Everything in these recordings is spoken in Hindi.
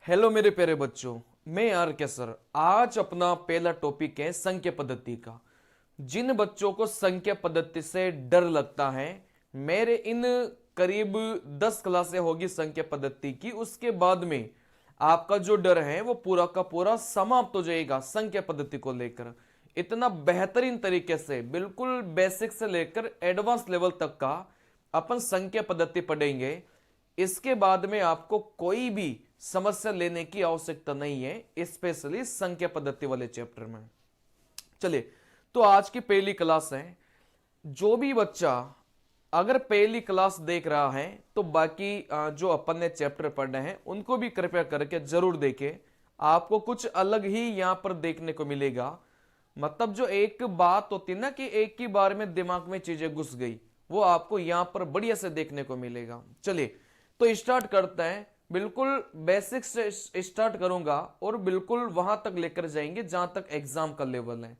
हेलो मेरे प्यारे बच्चों, मैं आर के सर। आज अपना पहला टॉपिक है संख्या पद्धति का। जिन बच्चों को संख्या पद्धति से डर लगता है, मेरे इन करीब 10 क्लासें होगी संख्या पद्धति की, उसके बाद में आपका जो डर है वो पूरा का पूरा समाप्त हो जाएगा। संख्या पद्धति को लेकर इतना बेहतरीन तरीके से, बिल्कुल बेसिक से लेकर एडवांस लेवल तक का अपन संख्या पद्धति पढ़ेंगे। इसके बाद में आपको कोई भी समस्या लेने की आवश्यकता नहीं है, स्पेशली संख्या पद्धति वाले चैप्टर में। चलिए, तो आज की पहली क्लास है। जो भी बच्चा अगर पहली क्लास देख रहा है तो बाकी जो अपन ने चैप्टर पढ़ने हैं उनको भी कृपया करके जरूर देखें। आपको कुछ अलग ही यहां पर देखने को मिलेगा। मतलब जो एक बात होती है ना कि एक ही बार में दिमाग में चीजें घुस गई, वो आपको यहां पर बढ़िया से देखने को मिलेगा। चलिए, तो स्टार्ट करते हैं। बिल्कुल बेसिक से स्टार्ट करूंगा और बिल्कुल वहां तक लेकर जाएंगे जहां तक एग्जाम का लेवल है।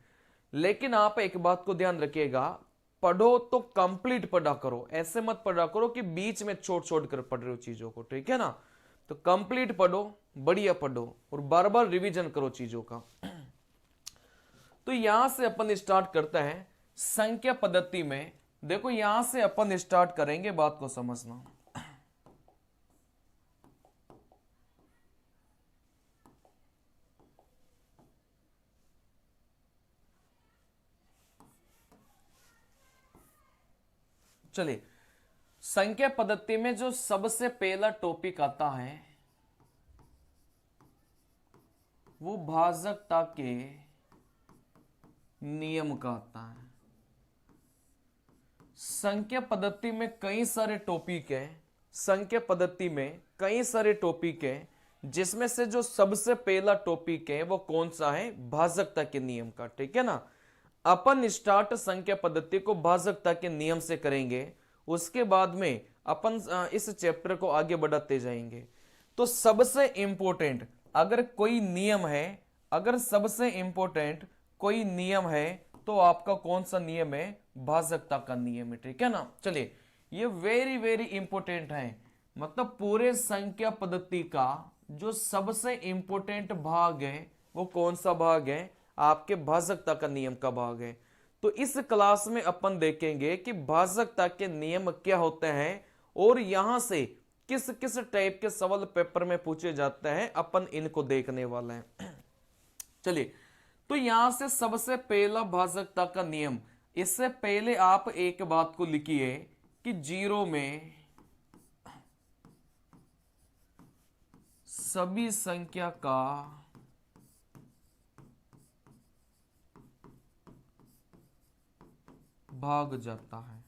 लेकिन आप एक बात को ध्यान रखिएगा, पढ़ो तो कंप्लीट पढ़ा करो। ऐसे मत पढ़ा करो कि बीच में छोड़ छोड़ कर पढ़ रहे हो चीजों को, ठीक है ना। तो कंप्लीट पढ़ो, बढ़िया पढ़ो और बार बार रिवीजन करो चीजों का। तो यहां से अपन स्टार्ट करते हैं संख्या पद्धति में। देखो, यहां से अपन स्टार्ट करेंगे, बात को समझना। चलिए, संख्या पद्धति में जो सबसे पहला टॉपिक आता है वो भाजकता के नियम का आता है। संख्या पद्धति में कई सारे टॉपिक है। संख्या पद्धति में कई सारे टॉपिक है, जिसमें से जो सबसे पहला टॉपिक है वो कौन सा है? भाजकता के नियम का, ठीक है ना। अपन स्टार्ट संख्या पद्धति को भाजकता के नियम से करेंगे, उसके बाद में अपन इस चैप्टर को आगे बढ़ाते जाएंगे। तो सबसे इंपॉर्टेंट अगर कोई नियम है, अगर सबसे इंपॉर्टेंट कोई नियम है तो आपका कौन सा नियम है? भाजकता का नियम है, ठीक है ना। चलिए, ये वेरी वेरी इंपॉर्टेंट है। मतलब पूरे संख्या पद्धति का जो सबसे इंपॉर्टेंट भाग है वो कौन सा भाग है? आपके भाजकता का नियम का भाग है। तो इस क्लास में अपन देखेंगे कि भाजकता के नियम क्या होते हैं और यहां से किस किस टाइप के सवाल पेपर में पूछे जाते हैं, अपन इनको देखने वाले हैं। चलिए, तो यहां से सबसे पहला भाजकता का नियम। इससे पहले आप एक बात को लिखिए कि जीरो में सभी संख्या का भाग जाता है।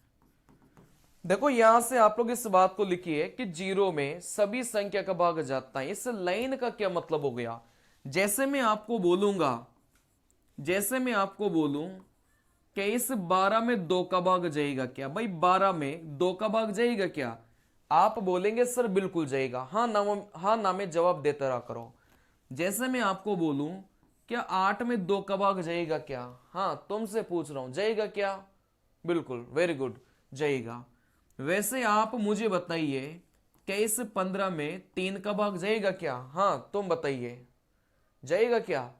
देखो, यहां से आप लोग इस बात को लिखिए कि जीरो में सभी संख्या का भाग जाता है। इस लाइन का क्या मतलब हो गया? जैसे मैं आपको बोलूंगा, जैसे मैं आपको बोलूं कि इस 12 में 2 का भाग जाएगा क्या? भाई 12 में 2 का भाग जाएगा क्या? आप बोलेंगे सर बिल्कुल जाएगा। हाँ ना में जवाब देते रहा करो। जैसे मैं आपको बोलूं क्या 8 में 2 का भाग जाएगा क्या? हाँ, तुमसे पूछ रहा हूं, जाएगा क्या? बिल्कुल, वेरी गुड, जाएगा। वैसे आप मुझे बताइए कि इस 15 में 3 का भाग जाएगा क्या? हाँ, तुम बताइए, जाएगा क्या?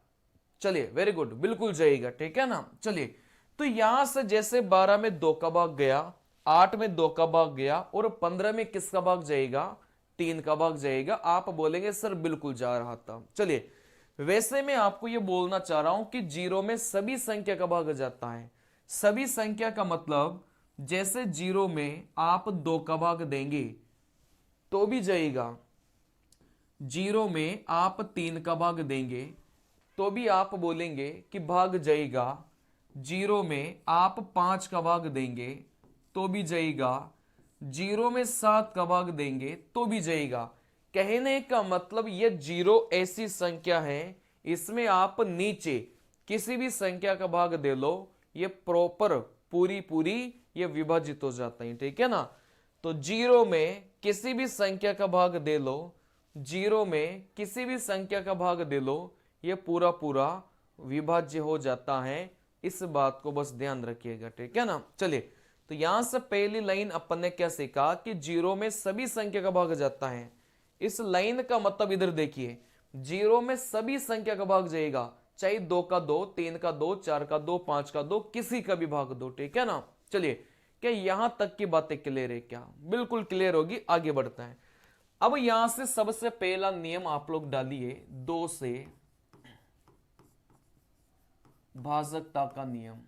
चलिए, वेरी गुड, बिल्कुल जाएगा, ठीक है ना। चलिए, तो यहां से जैसे 12 में 2 का भाग गया, 8 में 2 का भाग गया और 15 में किसका भाग जाएगा? 3 का भाग जाएगा। आप बोलेंगे सर बिल्कुल जा रहा था। चलिए, वैसे मैं आपको यह बोलना चाह रहा हूं कि जीरो में सभी संख्या का भाग जाता है। सभी संख्या का मतलब जैसे जीरो में आप 2 का भाग देंगे तो भी जाएगा, जीरो में आप 3 का भाग देंगे तो भी आप बोलेंगे कि भाग जाएगा, जीरो में आप 5 का भाग देंगे तो भी जाएगा, जीरो में 7 का भाग देंगे तो भी जाएगा। कहने का मतलब ये जीरो ऐसी संख्या है, इसमें आप नीचे किसी भी संख्या का भाग दे लो, ये प्रॉपर पूरी पूरी ये विभाजित हो जाता है, ठीक है ना। तो जीरो में किसी भी संख्या का भाग दे लो, जीरो में किसी भी संख्या का भाग दे लो, ये पूरा पूरा विभाज्य हो जाता है। इस बात को बस ध्यान रखिएगा, ठीक है ना। चलिए, तो यहां से पहली लाइन अपन ने क्या सीखा कि जीरो में सभी संख्या का भाग जाता है। इस लाइन का मतलब इधर देखिए, 0 में सभी संख्या का भाग जाएगा, चाहे 2 का 2, 3 का 2, 4 का 2, 5 का 2, किसी का भी भाग दो, ठीक है ना। चलिए, क्या यहां तक की बातें क्लियर है क्या? बिल्कुल क्लियर होगी, आगे बढ़ते हैं। अब यहां से सबसे पहला नियम आप लोग डालिए, 2 से भाजकता का नियम।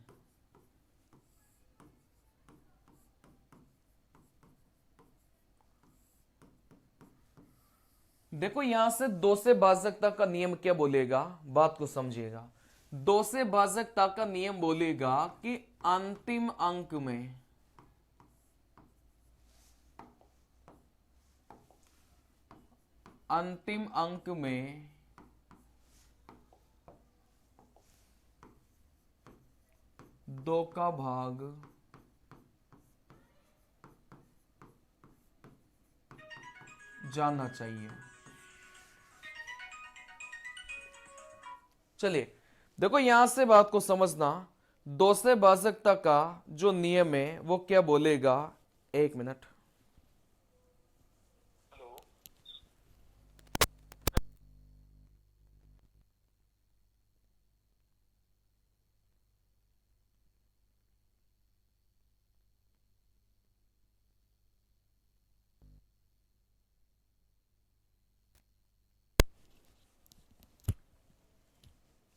देखो यहां से 2 से भाजकता का नियम क्या बोलेगा, बात को समझिएगा। 2 से भाजकता का नियम बोलेगा कि अंतिम अंक में अंतिम अंक में 2 का भाग जाना चाहिए। चलिए, देखो यहां से बात को समझना, 2 से भाजकता का जो नियम है वो क्या बोलेगा, एक मिनट।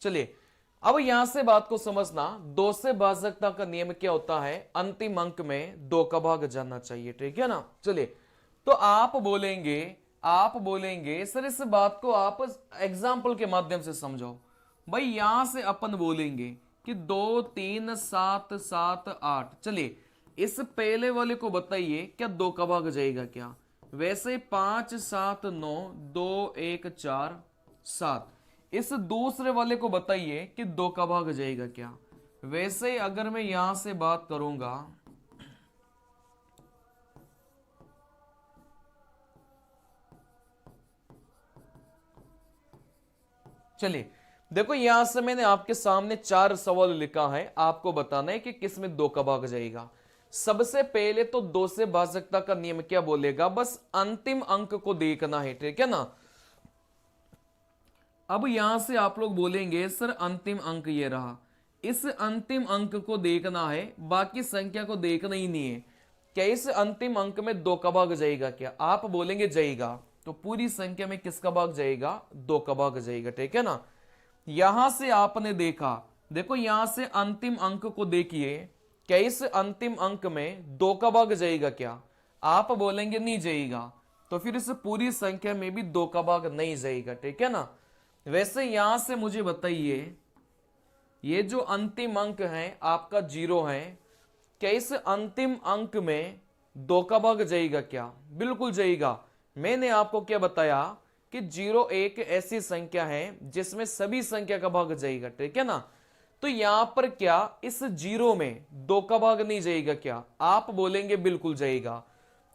चलिए, अब यहां से बात को समझना, 2 से भाजकता का नियम क्या होता है, अंतिम अंक में 2 का भाग जाना चाहिए, ठीक है ना। चलिए, तो आप बोलेंगे सर इस बात को आप एग्जाम्पल के माध्यम से समझाओ। भाई यहां से अपन बोलेंगे कि 2 3 7 7 8। चलिए, इस पहले वाले को बताइए क्या 2 का भाग जाएगा क्या? वैसे 5 7 9 2 1 4 7। इस दूसरे वाले को बताइए कि 2 का भाग जाएगा क्या? वैसे अगर मैं यहां से बात करूंगा, चलिए देखो यहां से मैंने आपके सामने 4 सवाल लिखा है, आपको बताना है कि किस में 2 का भाग जाएगा। सबसे पहले तो 2 से भाजकता का नियम क्या बोलेगा, बस अंतिम अंक को देखना है, ठीक है ना। अब यहां से आप लोग बोलेंगे सर अंतिम अंक ये रहा, इस अंतिम अंक को देखना है, बाकी संख्या को देखना ही नहीं है। क्या इस अंतिम अंक में 2 का भाग जाएगा क्या? आप बोलेंगे जाएगा, तो पूरी संख्या में किसका भाग जाएगा, 2 का भाग जाएगा, ठीक है ना। यहां से आपने देखा, देखो यहां से अंतिम अंक को देखिए, क्या इस अंतिम अंक में 2 का भाग जाएगा क्या? आप बोलेंगे नहीं जाएगा, तो फिर इस पूरी संख्या में भी 2 का भाग नहीं जाएगा, ठीक है ना। वैसे यहां से मुझे बताइए, ये जो अंतिम अंक है आपका 0 है, क्या इस अंतिम अंक में 2 का भाग जाएगा क्या? बिल्कुल जाएगा। मैंने आपको क्या बताया कि 0 एक ऐसी संख्या है जिसमें सभी संख्या का भाग जाएगा, ठीक है ना। तो यहां पर क्या इस 0 में 2 का भाग नहीं जाएगा क्या? आप बोलेंगे बिल्कुल जाएगा।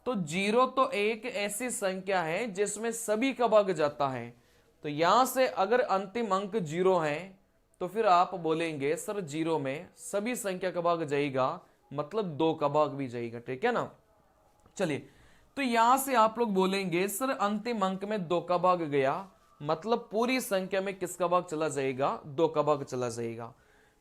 तो 0 तो एक ऐसी संख्या है जिसमें सभी का भाग जाता है, तो यहां से अगर अंतिम अंक 0 है तो फिर आप बोलेंगे सर 0 में सभी संख्या का भाग जाएगा, मतलब 2 का भाग भी जाएगा, ठीक है ना। चलिए, तो यहां से आप लोग बोलेंगे सर अंतिम अंक में 2 का भाग गया, मतलब पूरी संख्या में किसका भाग चला जाएगा, 2 का भाग चला जाएगा।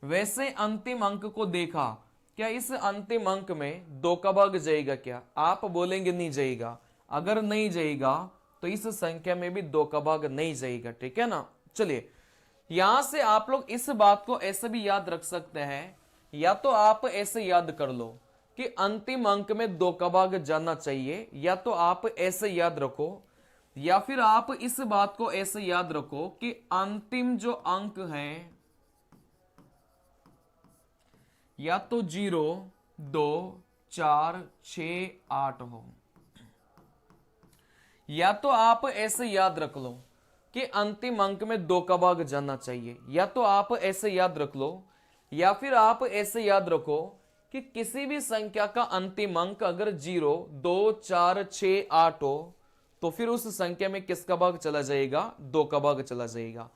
वैसे अंतिम अंक को देखा, क्या इस अंतिम अंक में 2 का भाग जाएगा क्या? आप बोलेंगे नहीं जाएगा। अगर नहीं जाएगा तो इस संख्या में भी 2 का भाग नहीं जाएगा, ठीक है ना। चलिए, यहां से आप लोग इस बात को ऐसे भी याद रख सकते हैं, या तो आप ऐसे याद कर लो कि अंतिम अंक में 2 का भाग जाना चाहिए, या तो आप ऐसे याद रखो, या फिर आप इस बात को ऐसे याद रखो कि अंतिम जो अंक है या तो 0 2 4 6 8 हो, या तो आप ऐसे याद रख लो कि अंतिम अंक में 2 का भाग जाना चाहिए, या तो आप ऐसे याद रख लो, या फिर आप ऐसे याद रखो कि किसी भी संख्या का अंतिम अंक अगर 0 2 4 6 8 हो तो फिर उस संख्या में किसका भाग चला जाएगा, 2 का भाग चला जाएगा।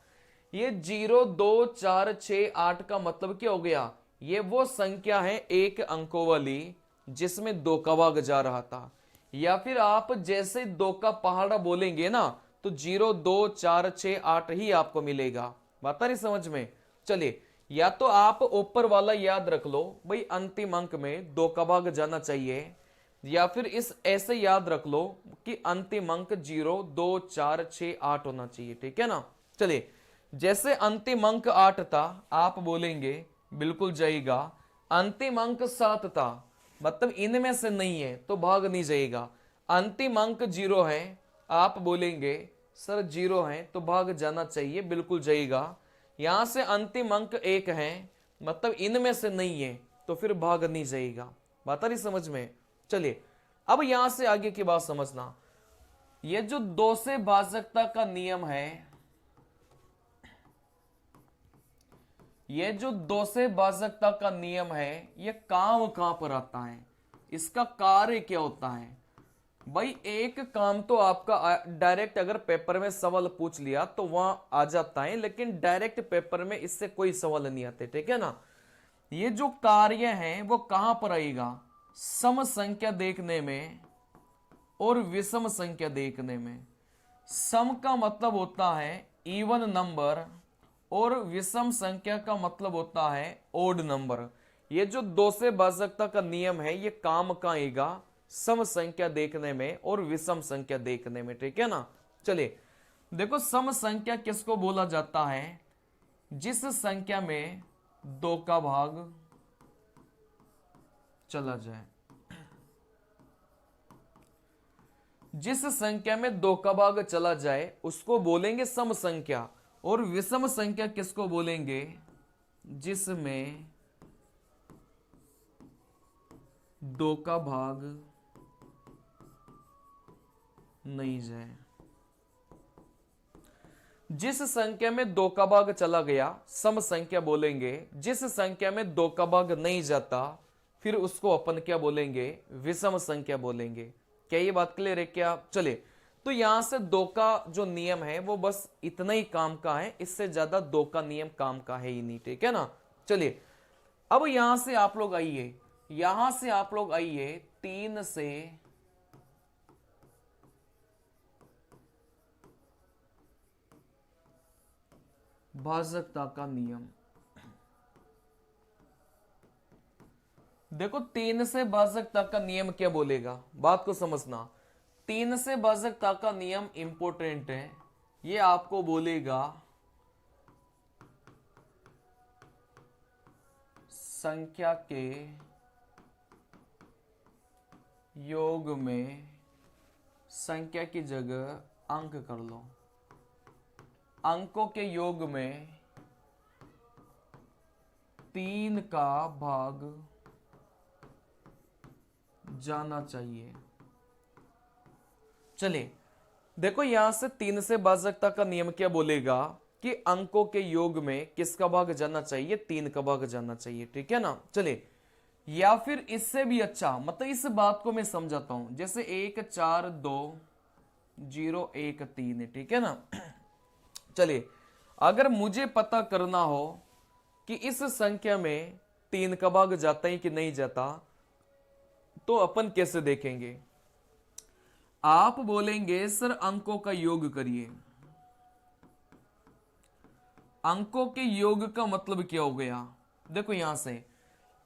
ये 0 2 4 6 8 का मतलब क्या हो गया, ये वो संख्या है एक अंकों वाली जिसमें 2 का भाग जा रहा था। या फिर आप जैसे 2 का पहाड़ा बोलेंगे ना तो 0 2 4 6 8 ही आपको मिलेगा। बात आ रही समझ में? चलिए, या तो आप ऊपर वाला याद रख लो भाई अंतिम अंक में 2 का भाग जाना चाहिए, या फिर इस ऐसे याद रख लो कि अंतिम अंक 0 2 4 6 8 होना चाहिए। ठीक है ना? चलिए, जैसे अंतिम अंक 8 था आप बोलेंगे बिल्कुल जाएगा। अंतिम अंक 7 था मतलब इनमें से नहीं है तो भाग नहीं जाएगा। अंतिम अंक 0 है आप बोलेंगे सर 0 है तो भाग जाना चाहिए, बिल्कुल जाएगा। यहां से अंतिम अंक 1 है मतलब इनमें से नहीं है तो फिर भाग नहीं जाएगा। बात आ रही समझ में? चलिए, अब यहां से आगे की बात समझना। ये जो 2 से भाजकता का नियम है, ये जो 2 से भाजकता का नियम है ये काम कहां पर आता है, इसका कार्य क्या होता है? भाई एक काम तो आपका डायरेक्ट अगर पेपर में सवाल पूछ लिया तो वहां आ जाता है, लेकिन डायरेक्ट पेपर में इससे कोई सवाल नहीं आते। ठीक है ना? ये जो कार्य है वो कहां पर आएगा? सम संख्या देखने में और विषम संख्या देखने में। सम का मतलब होता है इवन नंबर और विषम संख्या का मतलब होता है ओड नंबर। ये जो 2 से भाजकता का नियम है ये काम का आएगा सम संख्या देखने में और विषम संख्या देखने में। ठीक है ना? चलिए देखो, सम संख्या किसको बोला जाता है? जिस संख्या में 2 का भाग चला जाए। जिस संख्या में 2 का भाग चला जाए उसको बोलेंगे सम संख्या। और विषम संख्या किसको बोलेंगे? जिसमें 2 का भाग नहीं जाए। जिस संख्या में 2 का भाग चला गया सम संख्या बोलेंगे। जिस संख्या में 2 का भाग नहीं जाता फिर उसको अपन क्या बोलेंगे? विषम संख्या बोलेंगे। क्या ये बात क्लियर है क्या? चलिए, तो यहां से 2 का जो नियम है वो बस इतना ही काम का है, इससे ज्यादा 2 का नियम काम का है ही नहीं। ठीक है ना? चलिए, अब यहां से आप लोग आइए, यहां से आप लोग आइए 3 से भाजकता का नियम। देखो 3 से भाजकता का नियम क्या बोलेगा, बात को समझना। 3 से भाजकता का नियम इंपॉर्टेंट है। ये आपको बोलेगा संख्या के योग में संख्या की जगह अंक कर लो। अंकों के योग में 3 का भाग जाना चाहिए। चलिए देखो, यहां से 3 से भाजकता का नियम क्या बोलेगा कि अंकों के योग में किसका भाग जाना चाहिए? 3 का भाग जाना चाहिए। ठीक है ना? चलिए, या फिर इससे भी अच्छा, मतलब इस बात को मैं समझाता हूं। जैसे 1 4 2 0 1 3 है। ठीक है ना? चलिए, अगर मुझे पता करना हो कि इस संख्या में 3 का भाग जाता है कि नहीं जाता तो अपन कैसे देखेंगे? आप बोलेंगे सर अंकों का योग करिए। अंकों के योग का मतलब क्या हो गया? देखो, यहां से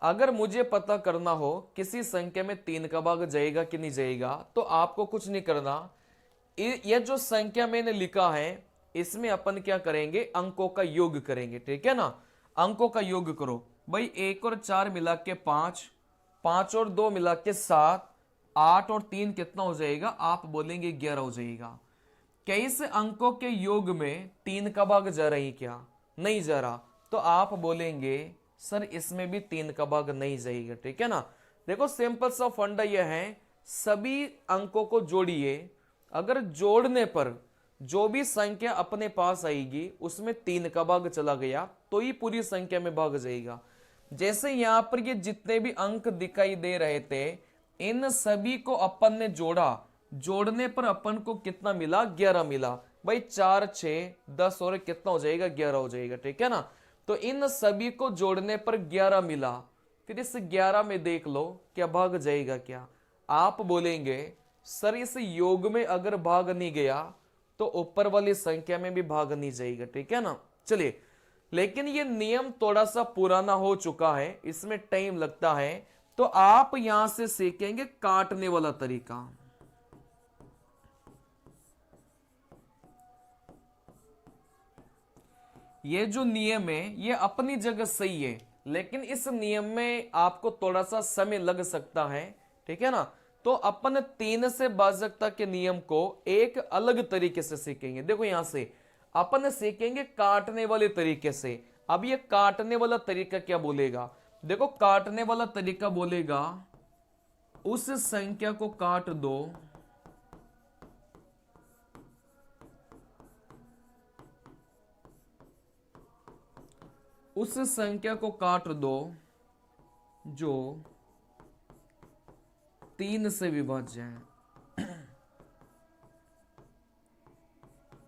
अगर मुझे पता करना हो किसी संख्या में 3 का भाग जाएगा कि नहीं जाएगा तो आपको कुछ नहीं करना। यह जो संख्या मैंने लिखा है इसमें अपन क्या करेंगे? अंकों का योग करेंगे। ठीक है ना? अंकों का योग करो भाई। 1 और 4 मिला के 5, 5 और 2 मिला के 7, 8 और 3 कितना हो जाएगा? आप बोलेंगे 11 हो जाएगा। क्या इस अंकों के योग में 3 का भाग जा रही? क्या नहीं जा रहा? तो आप बोलेंगे सर इसमें भी 3 का भाग नहीं जाएगा। ठीक है ना? देखो, सिंपल सा फंडा यह है, सभी अंकों को जोड़िए। अगर जोड़ने पर जो भी संख्या अपने पास आएगी उसमें 3 का भाग चला गया तो ही पूरी संख्या में भाग जाएगा। जैसे यहां पर ये जितने भी अंक दिखाई दे रहे थे इन सभी को अपन ने जोड़ा, जोड़ने पर अपन को कितना मिला? 11 मिला। भाई 4 6 10 और कितना हो जाएगा? 11 हो जाएगा। ठीक है ना? तो इन सभी को जोड़ने पर 11 मिला। फिर इस 11 में देख लो क्या भाग जाएगा क्या? आप बोलेंगे सर इस योग में अगर भाग नहीं गया तो ऊपर वाली संख्या में भी भाग नहीं जाएगा, ठीक है ना। चलिए, लेकिन ये नियम थोड़ा सा पुराना हो चुका है, इसमें टाइम लगता है, तो आप यहां से सीखेंगे काटने वाला तरीका। ये जो नियम है ये अपनी जगह सही है, लेकिन इस नियम में आपको थोड़ा सा समय लग सकता है, ठीक है ना। तो अपन 3 से भाजकता के नियम को एक अलग तरीके से सीखेंगे। देखो यहां से अपन सीखेंगे काटने वाले तरीके से। अब ये काटने वाला तरीका क्या बोलेगा, देखो काटने वाला तरीका बोलेगा उस संख्या को काट दो उस संख्या को काट दो जो 3 से विभाज्य है।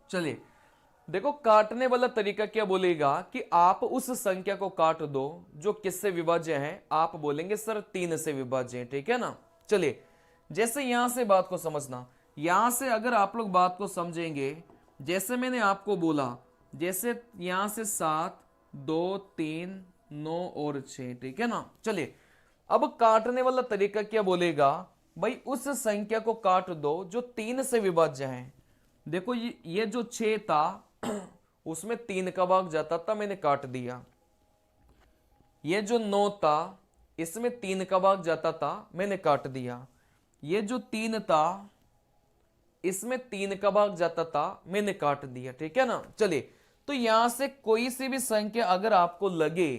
चलिए देखो, काटने वाला तरीका क्या बोलेगा कि आप उस संख्या को काट दो जो किससे विभाज्य है। आप बोलेंगे सर 3 से विभाज्य है, ठीक है ना। चलिए, जैसे यहां से बात को समझना, यहां से अगर आप लोग बात को समझेंगे, जैसे मैंने आपको बोला, जैसे यहां से 7, 2, 3, 9 और 6, ठीक है ना। चलिए, अब काटने वाला तरीका क्या बोलेगा, भाई उस संख्या को काट दो जो 3 से विभाज्य है। देखो ये जो 6 था उसमें 3 का भाग जाता था, मैंने काट दिया। ये जो 9 था इसमें 3 का भाग जाता था, मैंने काट दिया। ये जो 3 था इसमें 3 का भाग जाता था, मैंने काट दिया, ठीक है ना। चलिए, तो यहां से कोई सी भी संख्या अगर आपको लगे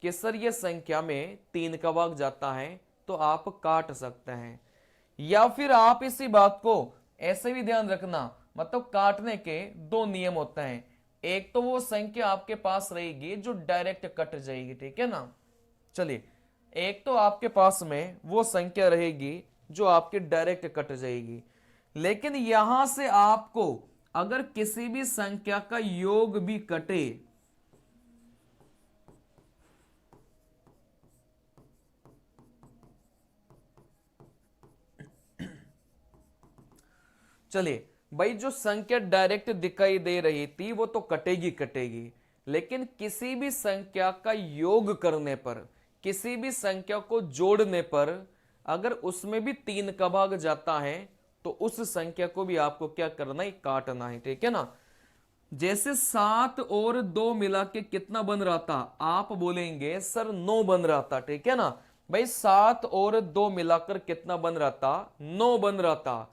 कि सर ये संख्या में 3 का भाग जाता है तो आप काट सकते हैं। या फिर आप इसी बात को ऐसे भी ध्यान रखना, मतलब काटने के 2 नियम होते हैं। एक तो वो संख्या आपके पास रहेगी जो डायरेक्ट कट जाएगी, ठीक है ना। चलिए, एक तो आपके पास में वो संख्या रहेगी जो आपके डायरेक्ट कट जाएगी, लेकिन यहां से आपको अगर किसी भी संख्या का योग भी कटे चलिए भाई, जो संख्या डायरेक्ट दिखाई दे रही थी वो तो कटेगी कटेगी, लेकिन किसी भी संख्या का योग करने पर, किसी भी संख्या को जोड़ने पर अगर उसमें भी 3 का भाग जाता है तो उस संख्या को भी आपको क्या करना है, काटना है, ठीक है ना। जैसे 7 और 2 मिला के कितना बन रहा था, आप बोलेंगे सर 9 बन रहा था, ठीक है ना। भाई 7 और 2 मिलाकर कितना बन रहा था, 9 बन रहा था।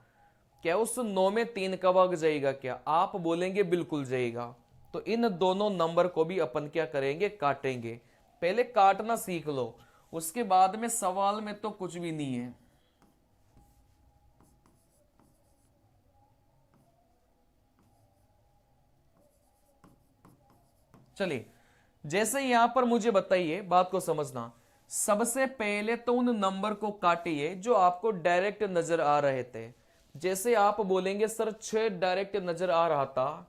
क्या उस 9 में 3 का भाग जाएगा क्या, आप बोलेंगे बिल्कुल जाएगा। तो इन दोनों नंबर को भी अपन क्या करेंगे, काटेंगे। पहले काटना सीख लो, उसके बाद में सवाल में तो कुछ भी नहीं है। चलिए, जैसे यहां पर मुझे बताइए, बात को समझना। सबसे पहले तो उन नंबर को काटिए जो आपको डायरेक्ट नजर आ रहे थे। जैसे आप बोलेंगे सर 6 डायरेक्ट नजर आ रहा था,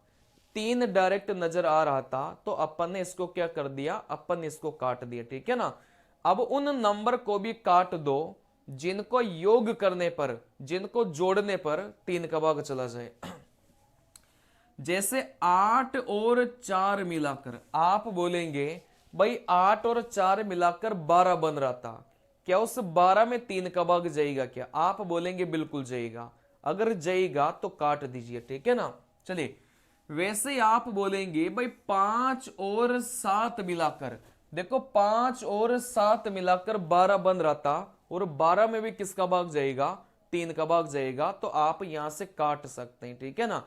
3 डायरेक्ट नजर आ रहा था, तो अपन ने इसको क्या कर दिया, अपन ने इसको काट दिया, ठीक है ना। अब उन नंबर को भी काट दो जिनको योग करने पर, जिनको जोड़ने पर 3 का भाग चला जाए। जैसे 8 और 4 मिलाकर, आप बोलेंगे भाई 8 और 4 मिलाकर 12 बन रहा था, क्या उस 12 में 3 का भाग जाएगा क्या, आप बोलेंगे बिल्कुल जाएगा। अगर जाएगा तो काट दीजिए, ठीक है ना। चलिए, वैसे आप बोलेंगे भाई 5 और 7 मिलाकर, देखो 5 और 7 मिलाकर 12 बन रहा था, और 12 में भी किसका भाग जाएगा, 3 का भाग जाएगा, तो आप यहां से काट सकते हैं, ठीक है ना।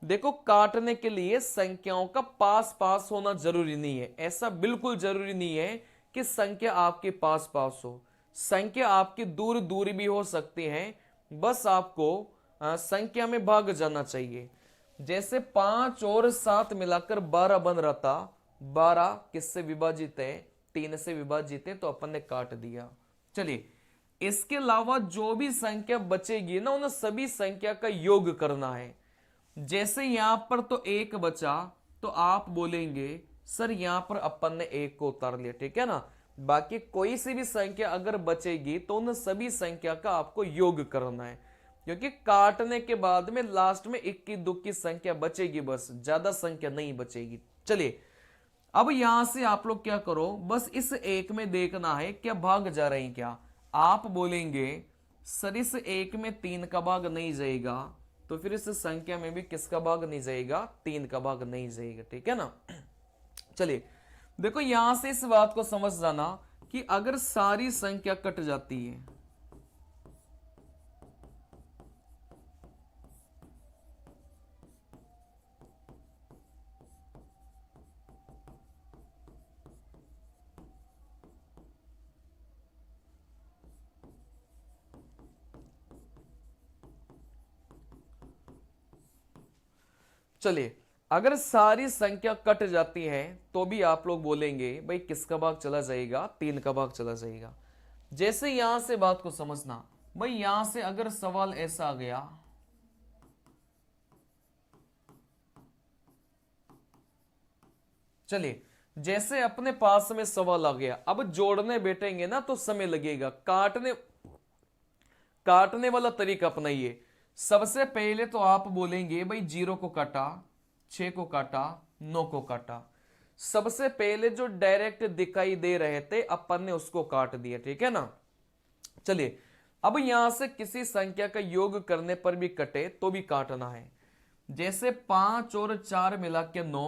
देखो, काटने के लिए संख्याओं का पास पास होना जरूरी नहीं है, ऐसा बिल्कुल जरूरी नहीं है कि संख्या आपके पास पास हो। संख्या आपकी दूर दूर भी हो सकती है, बस आपको संख्या में भाग जाना चाहिए। जैसे 5 और 7 मिलाकर 12 बन रहा था, 12 किससे विभाजित है, 3 से विभाजित है, तो अपन ने काट दिया। चलिए, इसके अलावा जो भी संख्या बचेगी ना, उन सभी संख्या का योग करना है। जैसे यहां पर तो 1 बचा, तो आप बोलेंगे सर यहां पर अपन ने 1 को उतार लिया, ठीक है ना। बाकी कोई सी भी संख्या अगर बचेगी तो उन सभी संख्या का आपको योग करना है। क्योंकि काटने के बाद में लास्ट में इक्की दुक्की संख्या बचेगी, बस ज्यादा संख्या नहीं बचेगी। चलिए अब यहां से आप लोग क्या करो, बस इस एक में देखना है क्या भाग जा रहे हैं क्या। आप बोलेंगे सर इस एक में 3 का भाग नहीं जाएगा, तो फिर इस संख्या में भी किसका भाग नहीं जाएगा, 3 का भाग नहीं जाएगा, ठीक है ना। चलिए देखो यहां से इस बात को समझ जाना कि अगर सारी संख्या कट जाती है, चलिए अगर सारी संख्या कट जाती है तो भी आप लोग बोलेंगे भाई किसका भाग चला जाएगा, 3 का भाग चला जाएगा। जैसे यहां से बात को समझना, भाई यहां से अगर सवाल ऐसा आ गया, चलिए जैसे अपने पास में सवाल आ गया, अब जोड़ने बैठेंगे ना तो समय लगेगा, काटने वाला तरीका अपनाइए। सबसे पहले तो आप बोलेंगे भाई 0 को काटा, 6 को काटा, 9 को काटा। सबसे पहले जो डायरेक्ट दिखाई दे रहे थे अपन ने उसको काट दिया, ठीक है ना। चलिए अब यहां से किसी संख्या का योग करने पर भी कटे तो भी काटना है। जैसे 5 और 4 मिला के 9,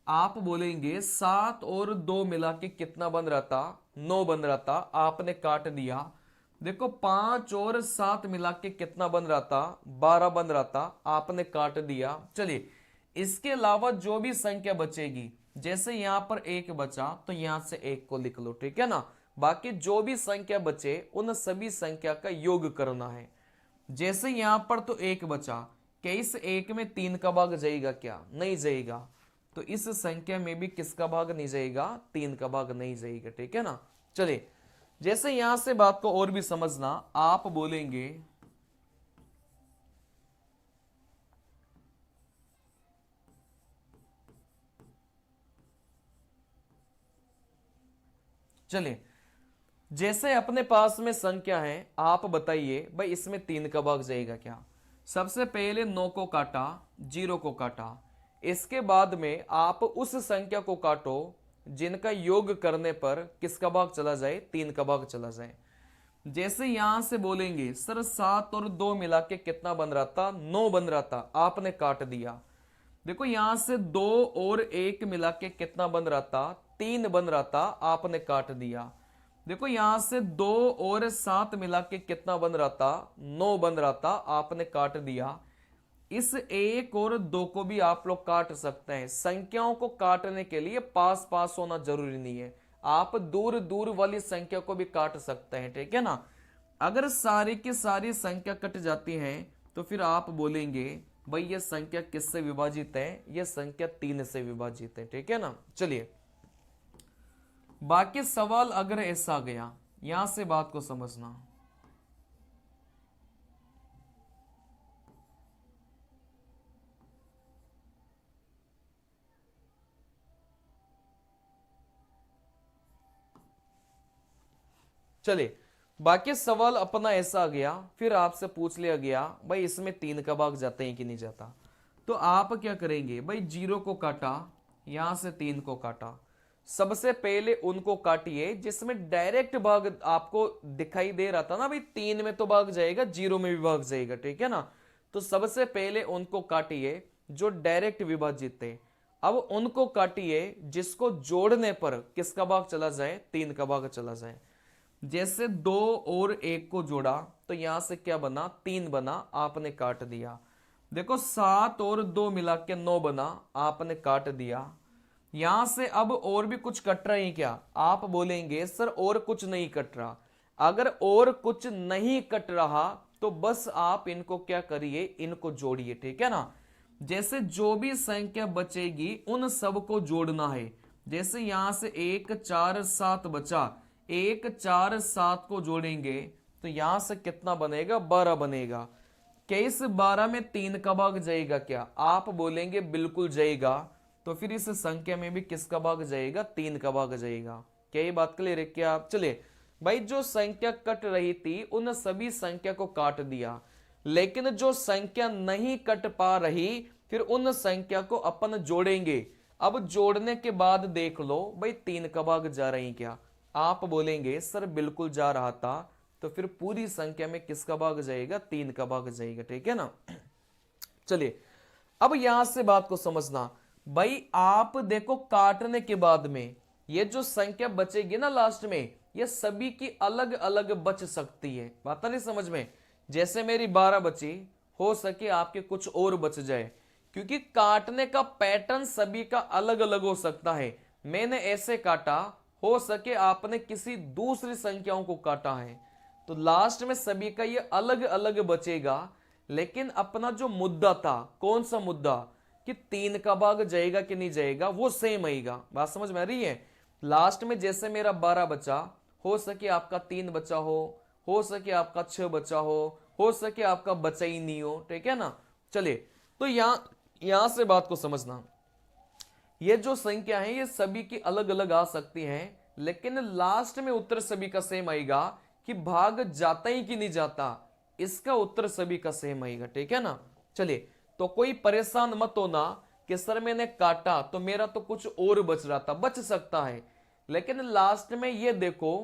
आप बोलेंगे 7 और 2 मिला के कितना बन रहा था, 9 बन रहा था, आपने काट दिया। देखो 5 और 7 मिला के कितना बन रहा था, 12 बन रहा था, आपने काट दिया। चलिए इसके अलावा जो भी संख्या बचेगी, जैसे यहां पर 1 बचा तो यहां से 1 को लिख लो, ठीक है ना। बाकी जो भी संख्या बचे उन सभी संख्या का योग करना है। जैसे यहां पर तो 1 बचा, क्या इस 1 में 3 का भाग जाएगा क्या, नहीं जाएगा। तो इस संख्या में भी किसका भाग नहीं जाएगा, 3 का भाग नहीं जाएगा, ठीक है ना। चलिए जैसे यहां से बात को और भी समझना, आप बोलेंगे चलिए जैसे अपने पास में संख्या है, आप बताइए भाई इसमें 3 का भाग जाएगा क्या। सबसे पहले 9 को काटा, 0 को काटा, इसके बाद में आप उस संख्या को काटो जिनका योग करने पर किसका भाग चला जाए, 3 का भाग चला जाए। जैसे यहां से बोलेंगे सर 7 और 2 मिला के कितना बन रहा था, 9 बन रहा था, आपने काट दिया। देखो यहां से 2 और 1 मिला के कितना बन रहा था, 3 बन रहा था, आपने काट दिया। देखो यहां से 2 और 7 मिला के कितना बन रहा था, 9 बन रहा था, आपने काट दिया। इस 1 और 2 को भी आप लोग काट सकते हैं। संख्याओं को काटने के लिए पास पास होना जरूरी नहीं है, आप दूर दूर वाली संख्या को भी काट सकते हैं, ठीक है ना। अगर सारी की सारी संख्या कट जाती है तो फिर आप बोलेंगे भाई ये संख्या किससे विभाजित है, ये संख्या 3 से विभाजित है, ठीक है ना। चलिए बाकी सवाल अगर ऐसा आ गया, यहां से बात को समझना। चलिए बाकी सवाल अपना ऐसा आ गया, फिर आपसे पूछ लिया गया भाई इसमें 3 का भाग जाते हैं कि नहीं जाता। तो आप क्या करेंगे, भाई 0 को काटा, यहां से 3 को काटा। सबसे पहले उनको काटिए जिसमें डायरेक्ट भाग आपको दिखाई दे रहा था ना, भाई 3 में तो भाग जाएगा, 0 में भी भाग जाएगा, ठीक है ना। तो सबसे पहले उनको काटिए जो डायरेक्ट विभाजित थे। अब उनको काटिए जिसको जोड़ने पर किसका भाग चला जाए, 3 का भाग चला जाए। जैसे 2 और 1 को जोड़ा तो यहां से क्या बना, 3 बना, आपने काट दिया। देखो 7 और 2 मिला के 9 बना, आपने काट दिया। यहां से अब और भी कुछ कट रहा है क्या, आप बोलेंगे सर और कुछ नहीं कट रहा। अगर और कुछ नहीं कट रहा तो बस आप इनको क्या करिए, इनको जोड़िए, ठीक है ना। जैसे जो भी संख्या बचेगी उन सबको जोड़ना है। जैसे यहां से 1 4 7 बचा, 1 4 7 को जोड़ेंगे तो यहां से कितना बनेगा, 12 बनेगा। क्या इस 12 में 3 का भाग जाएगा क्या, आप बोलेंगे बिल्कुल जाएगा। तो फिर इस संख्या में भी किसका भाग जाएगा, 3 का भाग जाएगा। क्या ये बात क्लियर है क्या। चलिए भाई जो संख्या कट रही थी उन सभी संख्या को काट दिया, लेकिन जो संख्या नहीं कट पा रही फिर उन संख्या को अपन जोड़ेंगे। अब जोड़ने के बाद देख लो भाई 3 का भाग जा रही क्या? आप बोलेंगे सर बिल्कुल जा रहा था, तो फिर पूरी संख्या में किसका भाग जाएगा? 3 का भाग जाएगा, ठीक है ना। चलिए अब यहां से बात को समझना भाई, आप देखो काटने के बाद में ये जो संख्या बचेगी ना लास्ट में, ये सभी की अलग अलग बच सकती है। बात नहीं समझ में? जैसे मेरी 12 बची, हो सके आपके कुछ और बच जाए, क्योंकि काटने का पैटर्न सभी का अलग अलग हो सकता है। मैंने ऐसे काटा, हो सके आपने किसी दूसरी संख्याओं को काटा है, तो लास्ट में सभी का ये अलग अलग बचेगा। लेकिन अपना जो मुद्दा था, कौन सा मुद्दा, कि 3 का भाग जाएगा कि नहीं जाएगा, वो सेम आएगा। बात समझ में आ रही है? लास्ट में जैसे मेरा 12 बचा, हो सके आपका 3 बचा हो सके आपका 6 बचा हो सके आपका बचा ही नहीं हो, ठीक है ना। चलिए तो यहां से बात को समझना, ये जो संख्या है ये सभी की अलग अलग आ सकती हैं, लेकिन लास्ट में उत्तर सभी का सेम आएगा। कि भाग जाता ही कि नहीं जाता, इसका उत्तर सभी का सेम आएगा, ठीक है ना। चलिए तो कोई परेशान मत होना कि सर मैंने काटा तो मेरा तो कुछ और बच रहा था, बच सकता है, लेकिन लास्ट में ये देखो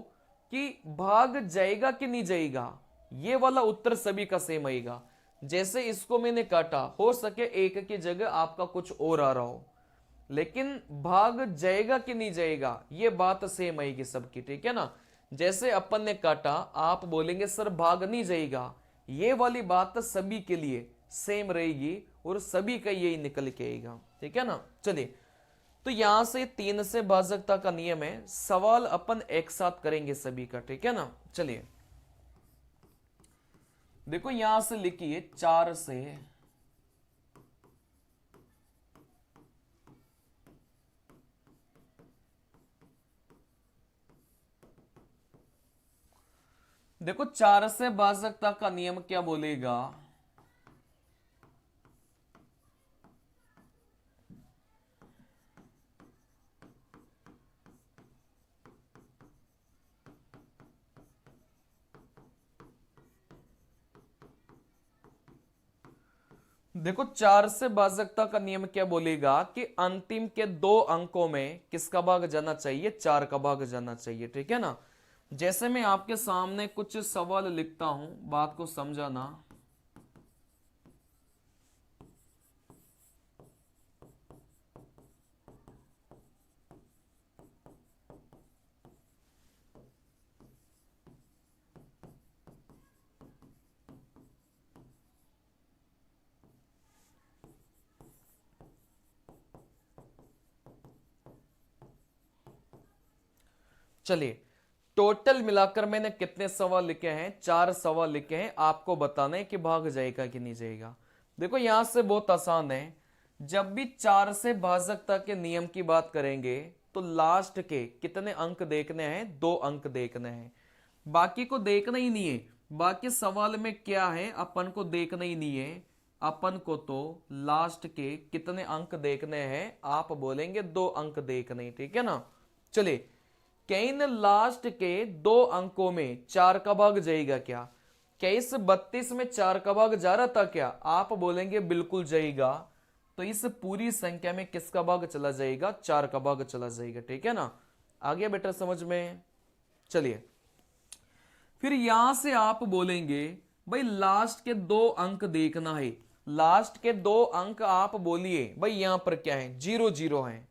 कि भाग जाएगा कि नहीं जाएगा, ये वाला उत्तर सभी का सेम आएगा। जैसे इसको मैंने काटा, हो सके एक की जगह आपका कुछ और आ रहा हो, लेकिन भाग जाएगा कि नहीं जाएगा ये बात सेम आएगी सबकी, ठीक है ना। जैसे अपन ने काटा, आप बोलेंगे सर भाग नहीं जाएगा, ये वाली बात सभी के लिए सेम रहेगी और सभी का यही निकल के आएगा, ठीक है ना। चलिए तो यहां से 3 से भाजकता का नियम है, सवाल अपन एक साथ करेंगे सभी का, ठीक है ना। चलिए देखो यहां से लिखिए 4 से देखो 4 से भाजकता का नियम क्या बोलेगा, देखो 4 से भाजकता का नियम क्या बोलेगा कि अंतिम के 2 अंकों में किसका भाग जाना चाहिए? 4 का भाग जाना चाहिए, ठीक है ना। जैसे मैं आपके सामने कुछ सवाल लिखता हूं, बात को समझाना। चलिए टोटल मिलाकर मैंने कितने सवाल लिखे हैं? 4 सवाल लिखे हैं, आपको बताना है कि भाग जाएगा कि नहीं जाएगा। देखो यहां से बहुत आसान है, जब भी 4 से भाजकता के नियम की बात करेंगे तो लास्ट के कितने अंक देखने हैं? 2 अंक देखने हैं, बाकी को देखना ही नहीं है। बाकी सवाल में क्या है अपन को देखना ही नहीं है, अपन को तो लास्ट के कितने अंक देखने हैं, आप बोलेंगे 2 अंक देखने, ठीक है ना। चलिए कहीं लास्ट के 2 अंकों में 4 का भाग जाएगा क्या? क्या इस 32 में 4 का भाग जा रहा था क्या? आप बोलेंगे बिल्कुल जाएगा, तो इस पूरी संख्या में किसका भाग चला जाएगा? 4 का भाग चला जाएगा, ठीक है ना। आ गया बेटा समझ में? चलिए फिर यहां से आप बोलेंगे भाई लास्ट के 2 अंक देखना है। लास्ट के 2 अंक आप बोलिए भाई यहां पर क्या है? 0 0 है।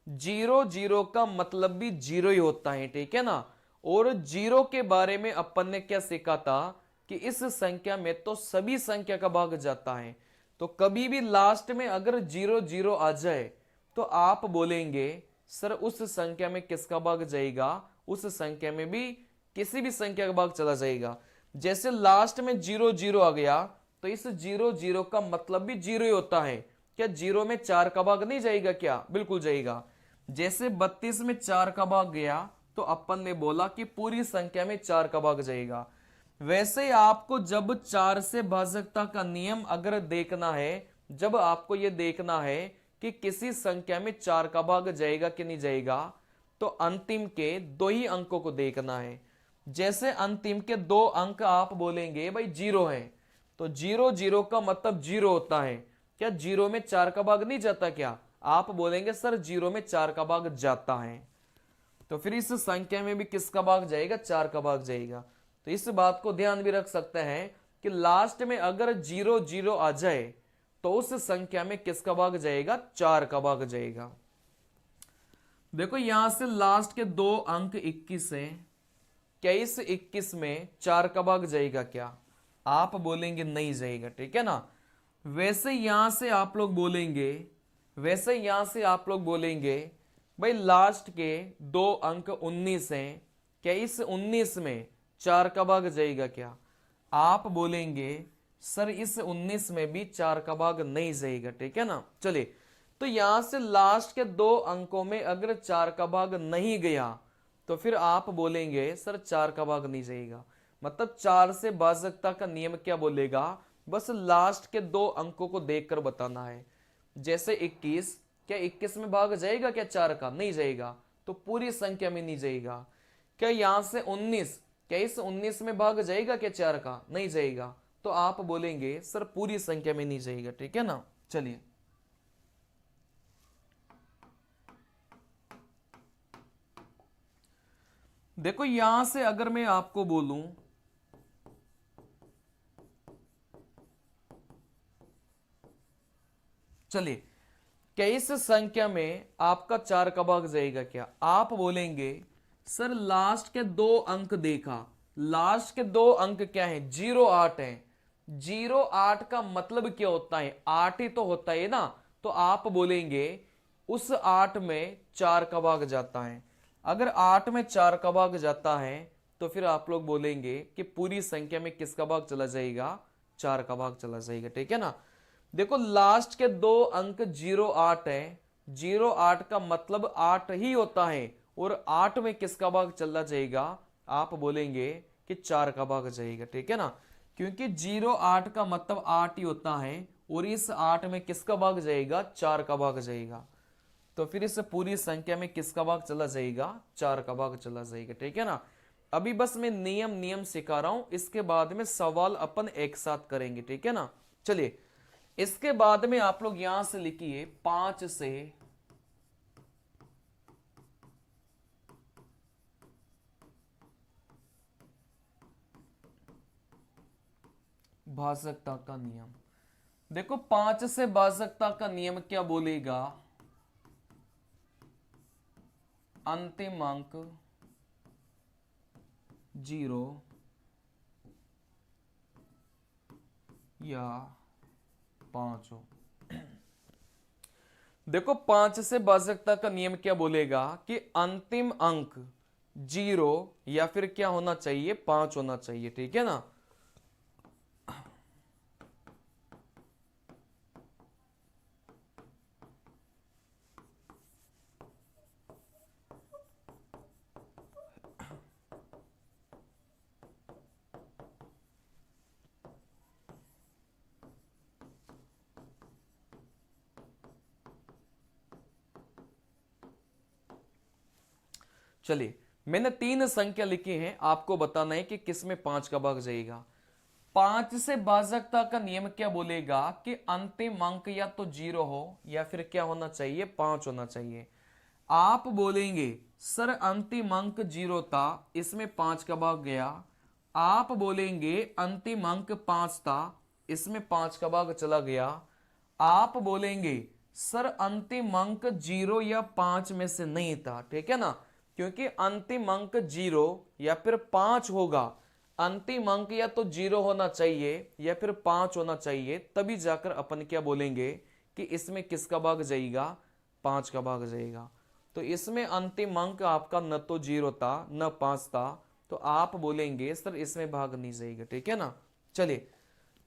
0 0 का मतलब भी 0 ही होता है, ठीक है ना। और 0 के बारे में अपन ने क्या सीखा था कि इस संख्या में तो सभी संख्या का भाग जाता है, तो कभी भी लास्ट में अगर 0 0 आ जाए तो आप बोलेंगे सर उस संख्या में किसका भाग जाएगा? उस संख्या में भी किसी भी संख्या का भाग चला जाएगा। जैसे लास्ट में 0 0 आ गया तो इस 0 0 का मतलब भी 0 ही होता है। क्या 0 में 4 का भाग नहीं जाएगा क्या? बिल्कुल जाएगा। जैसे 32 में 4 का भाग गया तो अपन ने बोला कि पूरी संख्या में 4 का भाग जाएगा। वैसे आपको जब 4 से भाजकता का नियम अगर देखना है, जब आपको यह देखना है कि किसी संख्या में 4 का भाग जाएगा कि नहीं जाएगा, तो अंतिम के 2 ही अंकों को देखना है। जैसे अंतिम के 2 अंक आप बोलेंगे भाई 0 है, तो 0 0 का मतलब 0 होता है। क्या 0 में 4 का भाग नहीं जाता क्या? आप बोलेंगे सर 0 में 4 का भाग जाता है। तो फिर इस संख्या में भी किसका भाग जाएगा? 4 का भाग जाएगा। तो इस बात को ध्यान भी रख सकते हैं कि लास्ट में अगर 0 0 आ जाए तो उस संख्या में किसका भाग जाएगा? 4 का भाग जाएगा। देखो यहां से लास्ट के दो अंक 21 है। क्या इस 21 में 4 का भाग जाएगा क्या? आप बोलेंगे नहीं जाएगा, ठीक है ना। वैसे यहां से आप लोग बोलेंगे, भाई लास्ट के दो अंक 19 हैं। क्या इस 19 में 4 का भाग जाएगा क्या? आप बोलेंगे सर इस 19 में भी 4 का भाग नहीं जाएगा, ठीक है ना। चलिए, तो यहां से लास्ट के दो अंकों में अगर 4 का भाग नहीं गया तो फिर आप बोलेंगे सर 4 का भाग नहीं जाएगा। मतलब 4 से भाजकता का नियम क्या बोलेगा? बस लास्ट के दो अंकों को देखकर बताना है। जैसे 21, क्या 21 में भाग जाएगा क्या 4 का? नहीं जाएगा, तो पूरी संख्या में नहीं जाएगा। क्या यहां से 19, क्या इस 19 में भाग जाएगा क्या 4 का? नहीं जाएगा, तो आप बोलेंगे सर पूरी संख्या में नहीं जाएगा, ठीक है ना। चलिए, देखो यहां से अगर मैं आपको बोलूं चलिए, क्या इस संख्या में आपका 4 का भाग जाएगा क्या? आप बोलेंगे सर लास्ट के दो अंक देखा, लास्ट के दो अंक क्या है? 0 8 है। 0 8 का मतलब क्या होता है? 8 ही तो होता है ना। तो आप बोलेंगे उस 8 में 4 का भाग जाता है। अगर 8 में 4 का भाग जाता है तो फिर आप लोग बोलेंगे कि पूरी संख्या में किसका भाग चला जाएगा? 4 का भाग चला जाएगा, ठीक है ना। देखो लास्ट के दो अंक 0 8 है। 0 8 का मतलब 8 ही होता है, और 8 में किसका भाग चला जाएगा? आप बोलेंगे कि 4 का भाग जाएगा, ठीक है ना। क्योंकि 0 8 का मतलब 8 ही होता है, और इस 8 में किसका भाग जाएगा? 4 का भाग जाएगा। तो फिर इस पूरी संख्या में किसका भाग चला जाएगा? 4 का भाग चला जाएगा, ठीक है ना। अभी बस मैं नियम सिखा रहा हूं, इसके बाद में सवाल अपन एक साथ करेंगे, ठीक है ना। चलिए, इसके बाद में आप लोग यहां से लिखिए 5 से भाजकता का नियम। देखो 5 से भाजकता का नियम क्या बोलेगा? अंतिम अंक 0 या 5 हो। देखो 5 से भाजकता का नियम क्या बोलेगा कि अंतिम अंक 0 या फिर क्या होना चाहिए? 5 होना चाहिए, ठीक है ना। चलिए, मैंने 3 संख्या लिखी हैं, आपको बताना है कि किसमें 5 का भाग जाएगा। 5 से भाजकता का नियम क्या बोलेगा कि अंतिम अंक या तो 0 हो या फिर क्या होना चाहिए? 5 होना चाहिए। आप बोलेंगे सर अंतिम अंक 0 था, इसमें 5 का भाग गया। आप बोलेंगे अंतिम अंक 5 था, इसमें 5 का भाग चला गया। आप बोलेंगे सर अंतिम अंक 0 या 5 में से नहीं था, ठीक है ना। क्योंकि अंतिम अंक 0 या फिर 5 होगा, अंतिम अंक या तो 0 होना चाहिए या फिर 5 होना चाहिए, तभी जाकर अपन क्या बोलेंगे कि इसमें किसका भाग जाएगा? 5 का भाग जाएगा। तो इसमें अंतिम अंक आपका न तो 0 था न 5 था, तो आप बोलेंगे सर इसमें भाग नहीं जाएगा, ठीक है ना। चलिए,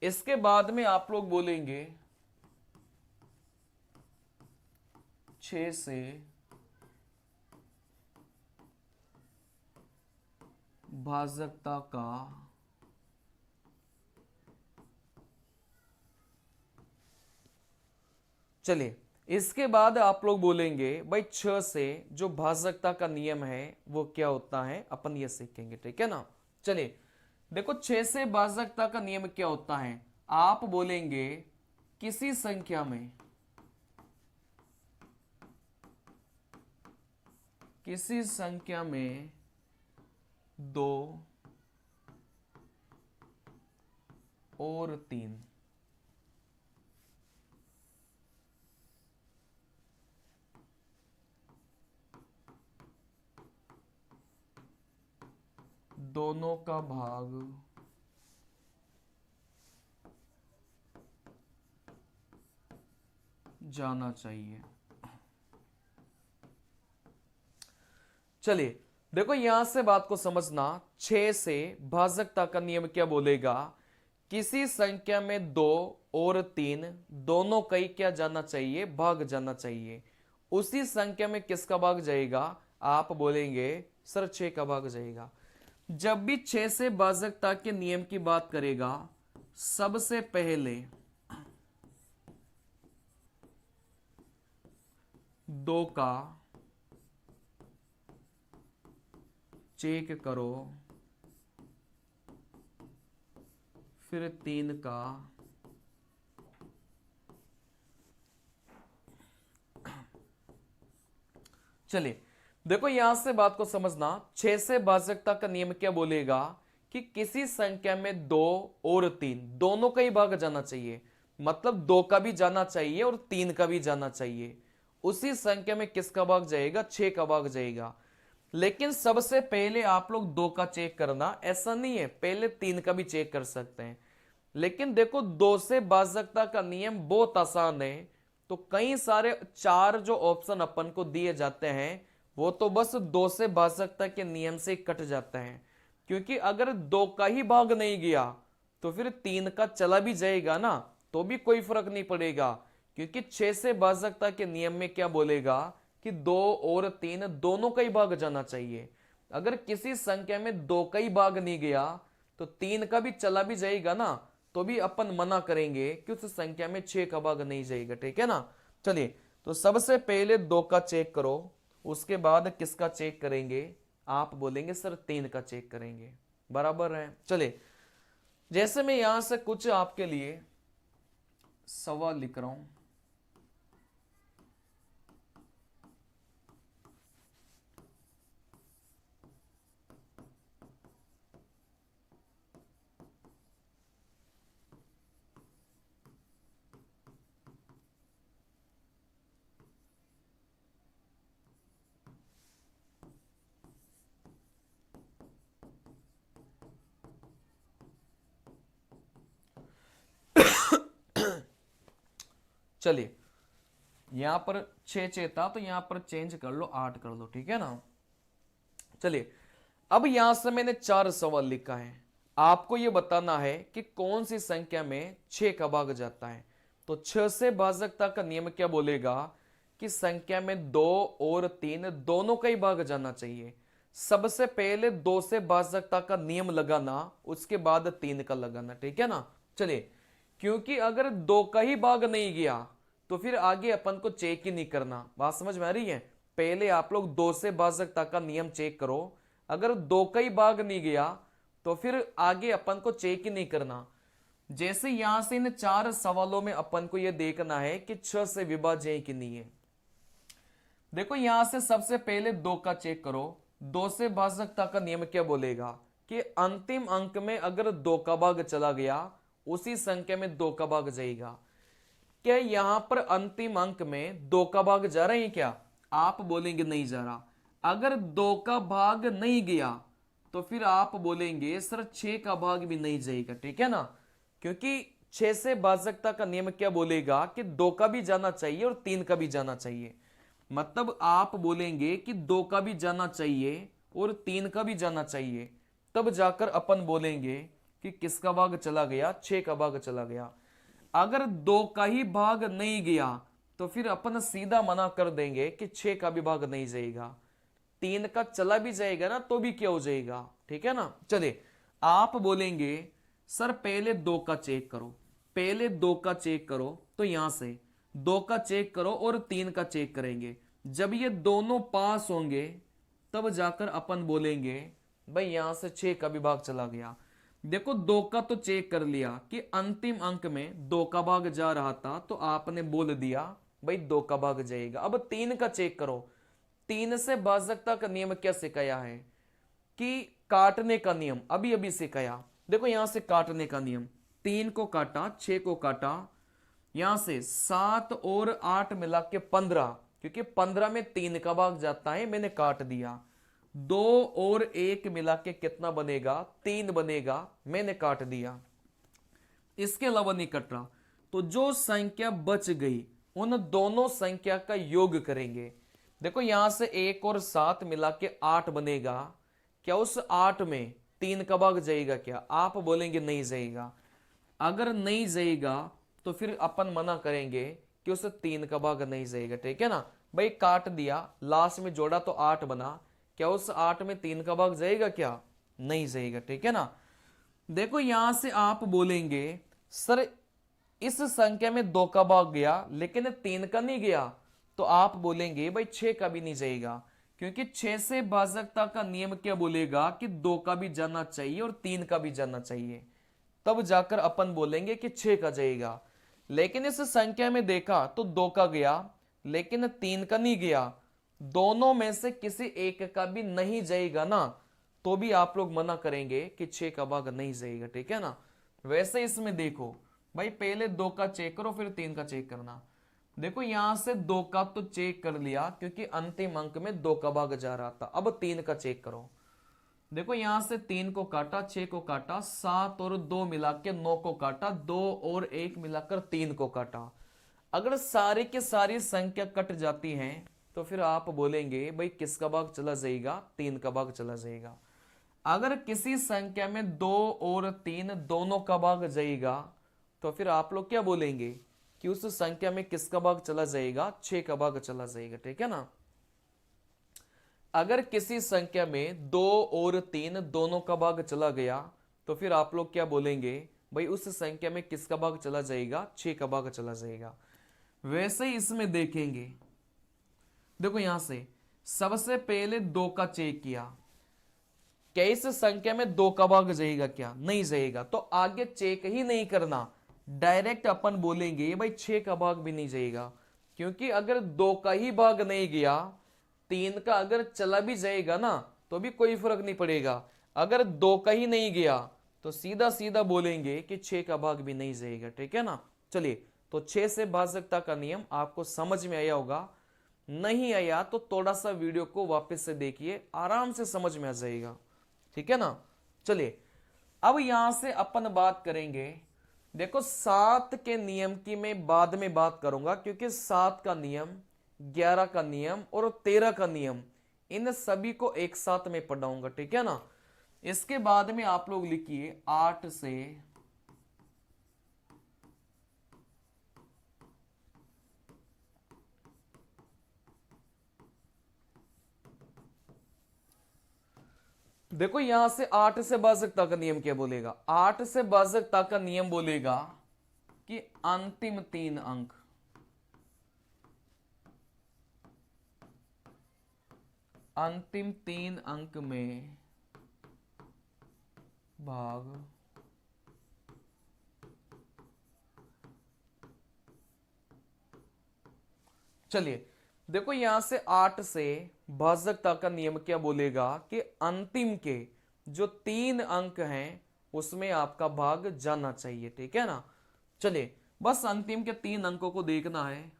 इसके बाद में आप लोग बोलेंगे 6 से भाजकता का चलिए, इसके बाद आप लोग बोलेंगे भाई 6 से जो भाजकता का नियम है वो क्या होता है, अपन ये सीखेंगे, ठीक है ना। चलिए, देखो 6 से भाजकता का नियम क्या होता है। आप बोलेंगे किसी संख्या में, किसी संख्या में 2 और 3, दोनों का भाग जाना चाहिए। चलिए देखो यहां से बात को समझना, 6 से भाजकता का नियम क्या बोलेगा, किसी संख्या में 2 और 3 दोनों का ही क्या जाना चाहिए, भाग जाना चाहिए। उसी संख्या में किसका भाग जाएगा, आप बोलेंगे सर 6 का भाग जाएगा। जब भी 6 से भाजकता के नियम की बात करेगा, सबसे पहले 2 का चेक करो, फिर 3 का, चलिए देखो यहां से बात को समझना, 6 से भाजकता का नियम क्या बोलेगा कि किसी संख्या में 2 और 3 दोनों का ही भाग जाना चाहिए, मतलब 2 का भी जाना चाहिए और 3 का भी जाना चाहिए। उसी संख्या में किसका भाग जाएगा, 6 का भाग जाएगा। लेकिन सबसे पहले आप लोग 2 का चेक करना, ऐसा नहीं है पहले 3 का भी चेक कर सकते हैं। लेकिन देखो 2 से भाजकता का नियम बहुत आसान है, तो कई सारे 4 जो ऑप्शन अपन को दिए जाते हैं वो तो बस 2 से भाजकता के नियम से कट जाता है, क्योंकि अगर 2 का ही भाग नहीं गया तो फिर 3 का चला भी जाएगा ना, तो भी कोई फर्क नहीं पड़ेगा, क्योंकि 6 से भाजकता के नियम में क्या बोलेगा कि 2 और 3 दोनों का ही भाग जाना चाहिए। अगर किसी संख्या में 2 का ही भाग नहीं गया तो 3 का भी चला भी जाएगा ना, तो भी अपन मना करेंगे कि उस संख्या में 6 का भाग नहीं जाएगा, ठीक है ना। चलिए तो सबसे पहले 2 का चेक करो, उसके बाद किसका चेक करेंगे, आप बोलेंगे सर 3 का चेक करेंगे, बराबर है। चलिए जैसे मैं यहां से कुछ आपके लिए सवाल लिख रहा हूं, चलिए यहां पर 6 था तो यहां पर चेंज कर लो, 8 कर लो, ठीक है ना। चलिए अब यहां से मैंने 4 सवाल लिखा है, आपको यह बताना है कि कौन सी संख्या में 6 का भाग जाता है। तो 6 से भाजकता का नियम क्या बोलेगा कि संख्या में 2 और 3 दोनों का ही भाग जाना चाहिए। सबसे पहले 2 से भाजकता का नियम लगाना, उसके बाद 3 का लगाना, ठीक है ना। चलिए क्योंकि अगर 2 का ही भाग नहीं गया तो फिर आगे अपन को चेक ही नहीं करना, बात समझ में आ रही है। पहले आप लोग 2 से भाजकता का नियम चेक करो, अगर 2 का ही भाग नहीं गया तो फिर आगे अपन को चेक ही नहीं करना। जैसे यहां से इन 4 सवालों में अपन को यह देखना है कि 6 से विभाज्य है कि नहीं है। देखो यहां से सबसे पहले 2 का चेक करो, 2 से भाजकता का नियम क्या बोलेगा कि अंतिम अंक में अगर 2 का भाग चला गया उसी संख्या में 2 का भाग जाएगा। क्या यहां पर अंतिम अंक में 2 का भाग जा रहा है क्या, आप बोलेंगे नहीं जा रहा। अगर 2 का भाग नहीं गया तो फिर आप बोलेंगे सर 6 का भाग भी नहीं जाएगा, ठीक है ना। क्योंकि 6 से भाजकता का नियम क्या बोलेगा कि 2 का भी जाना चाहिए और 3 का भी जाना चाहिए, मतलब आप बोलेंगे कि 2 का भी जाना चाहिए और 3 का भी जाना चाहिए, तब जाकर अपन बोलेंगे कि किसका भाग चला गया, 6 का भाग चला गया। अगर 2 का ही भाग नहीं गया तो फिर अपन सीधा मना कर देंगे कि 6 का भी भाग नहीं जाएगा, 3 का चला भी जाएगा ना तो भी क्या हो जाएगा, ठीक है ना। चलिए आप बोलेंगे सर पहले 2 का चेक करो, पहले 2 का चेक करो, तो यहां से 2 का चेक करो और 3 का चेक करेंगे। जब ये दोनों पास होंगे तब जाकर अपन बोलेंगे भाई यहां से 6 का भी भाग चला गया। देखो 2 का तो चेक कर लिया कि अंतिम अंक में 2 का भाग जा रहा था, तो आपने बोल दिया भाई 2 का भाग जाएगा। अब 3 का चेक करो। 3 से भाजकता का नियम क्या सिखाया है कि काटने का नियम अभी अभी सिखाया। देखो यहां से काटने का नियम, 3 को काटा, 6 को काटा, यहां से 7 और 8 मिला के 15, क्योंकि 15 में 3 का भाग जाता है, मैंने काट दिया। 2 और 1 मिला के कितना बनेगा? 3 बनेगा, मैंने काट दिया। इसके अलावा नहीं कट रहा, तो जो संख्या बच गई उन दोनों संख्या का योग करेंगे। देखो यहां से 1 और 7 मिला के 8 बनेगा, क्या उस 8 में 3 का भाग जाएगा क्या? आप बोलेंगे नहीं जाएगा। अगर नहीं जाएगा तो फिर अपन मना करेंगे कि उसे 3 का भाग नहीं जाएगा, ठीक है ना भाई। काट दिया, लास्ट में जोड़ा तो 8 बना, क्या उस 8 में 3 का भाग जाएगा क्या? नहीं जाएगा, ठीक है ना। देखो यहां से आप बोलेंगे सर इस संख्या में 2 का भाग गया लेकिन 3 का नहीं गया, तो आप बोलेंगे भाई 6 का भी नहीं जाएगा, क्योंकि 6 से भाजकता का नियम क्या बोलेगा कि 2 का भी जाना चाहिए और 3 का भी जाना चाहिए, तब जाकर अपन बोलेंगे कि 6 का जाएगा। लेकिन इस संख्या में देखा तो 2 का गया लेकिन 3 का नहीं गया, दोनों में से किसी एक का भी नहीं जाएगा ना, तो भी आप लोग मना करेंगे कि 6 का भाग नहीं जाएगा, ठीक है ना। वैसे इसमें देखो भाई, पहले 2 का चेक करो फिर 3 का चेक करना। देखो यहां से 2 का तो चेक कर लिया क्योंकि अंतिम अंक में 2 का भाग जा रहा था। अब 3 का चेक करो। देखो यहां से 3 को काटा, 6 को काटा, 7 और 2 मिला के 9 को काटा, 2 और 1 मिलाकर 3 को काटा। अगर सारी की सारी संख्या कट जाती है तो फिर आप बोलेंगे भाई किसका भाग चला जाएगा? 3 का भाग चला जाएगा। अगर किसी संख्या में 2 और 3 दोनों का भाग जाएगा तो फिर आप लोग क्या बोलेंगे कि उस संख्या में किसका भाग चला जाएगा? 6 का भाग चला जाएगा, ठीक है ना। अगर किसी संख्या में 2 और 3 दोनों का भाग चला गया तो फिर आप लोग क्या बोलेंगे? भाई उस संख्या में किसका भाग चला जाएगा? 6 का भाग चला जाएगा। वैसे ही इसमें देखेंगे, देखो यहां से सबसे पहले 2 का चेक किया, क्या इस संख्या में 2 का भाग जाएगा क्या? नहीं जाएगा, तो आगे चेक ही नहीं करना, डायरेक्ट अपन बोलेंगे भाई 6 का भाग भी नहीं जाएगा, क्योंकि अगर 2 का ही भाग नहीं गया, 3 का अगर चला भी जाएगा ना तो भी कोई फर्क नहीं पड़ेगा। अगर 2 का ही नहीं गया तो सीधा सीधा बोलेंगे कि 6 का भाग भी नहीं जाएगा, ठीक है ना। चलिए, तो 6 से भाजकता का नियम आपको समझ में आया होगा। नहीं आया तो थोड़ा सा वीडियो को वापस से देखिए, आराम से समझ में आ जाएगा, ठीक है ना। चलिए अब यहां से अपन बात करेंगे। देखो 7 के नियम की मैं बाद में बात करूंगा, क्योंकि 7 का नियम, 11 का नियम और 13 का नियम, इन सभी को एक साथ में पढ़ाऊंगा, ठीक है ना। इसके बाद में आप लोग लिखिए 8 से देखो यहां से 8 से भाजकता का नियम क्या बोलेगा? 8 से भाजकता का नियम बोलेगा कि अंतिम 3 अंक, अंतिम 3 अंक में भाग चलिए देखो यहां से 8 से भाजकता का नियम क्या बोलेगा कि अंतिम के जो 3 अंक हैं उसमें आपका भाग जाना चाहिए, ठीक है ना। चलिए बस अंतिम के 3 अंकों को देखना है।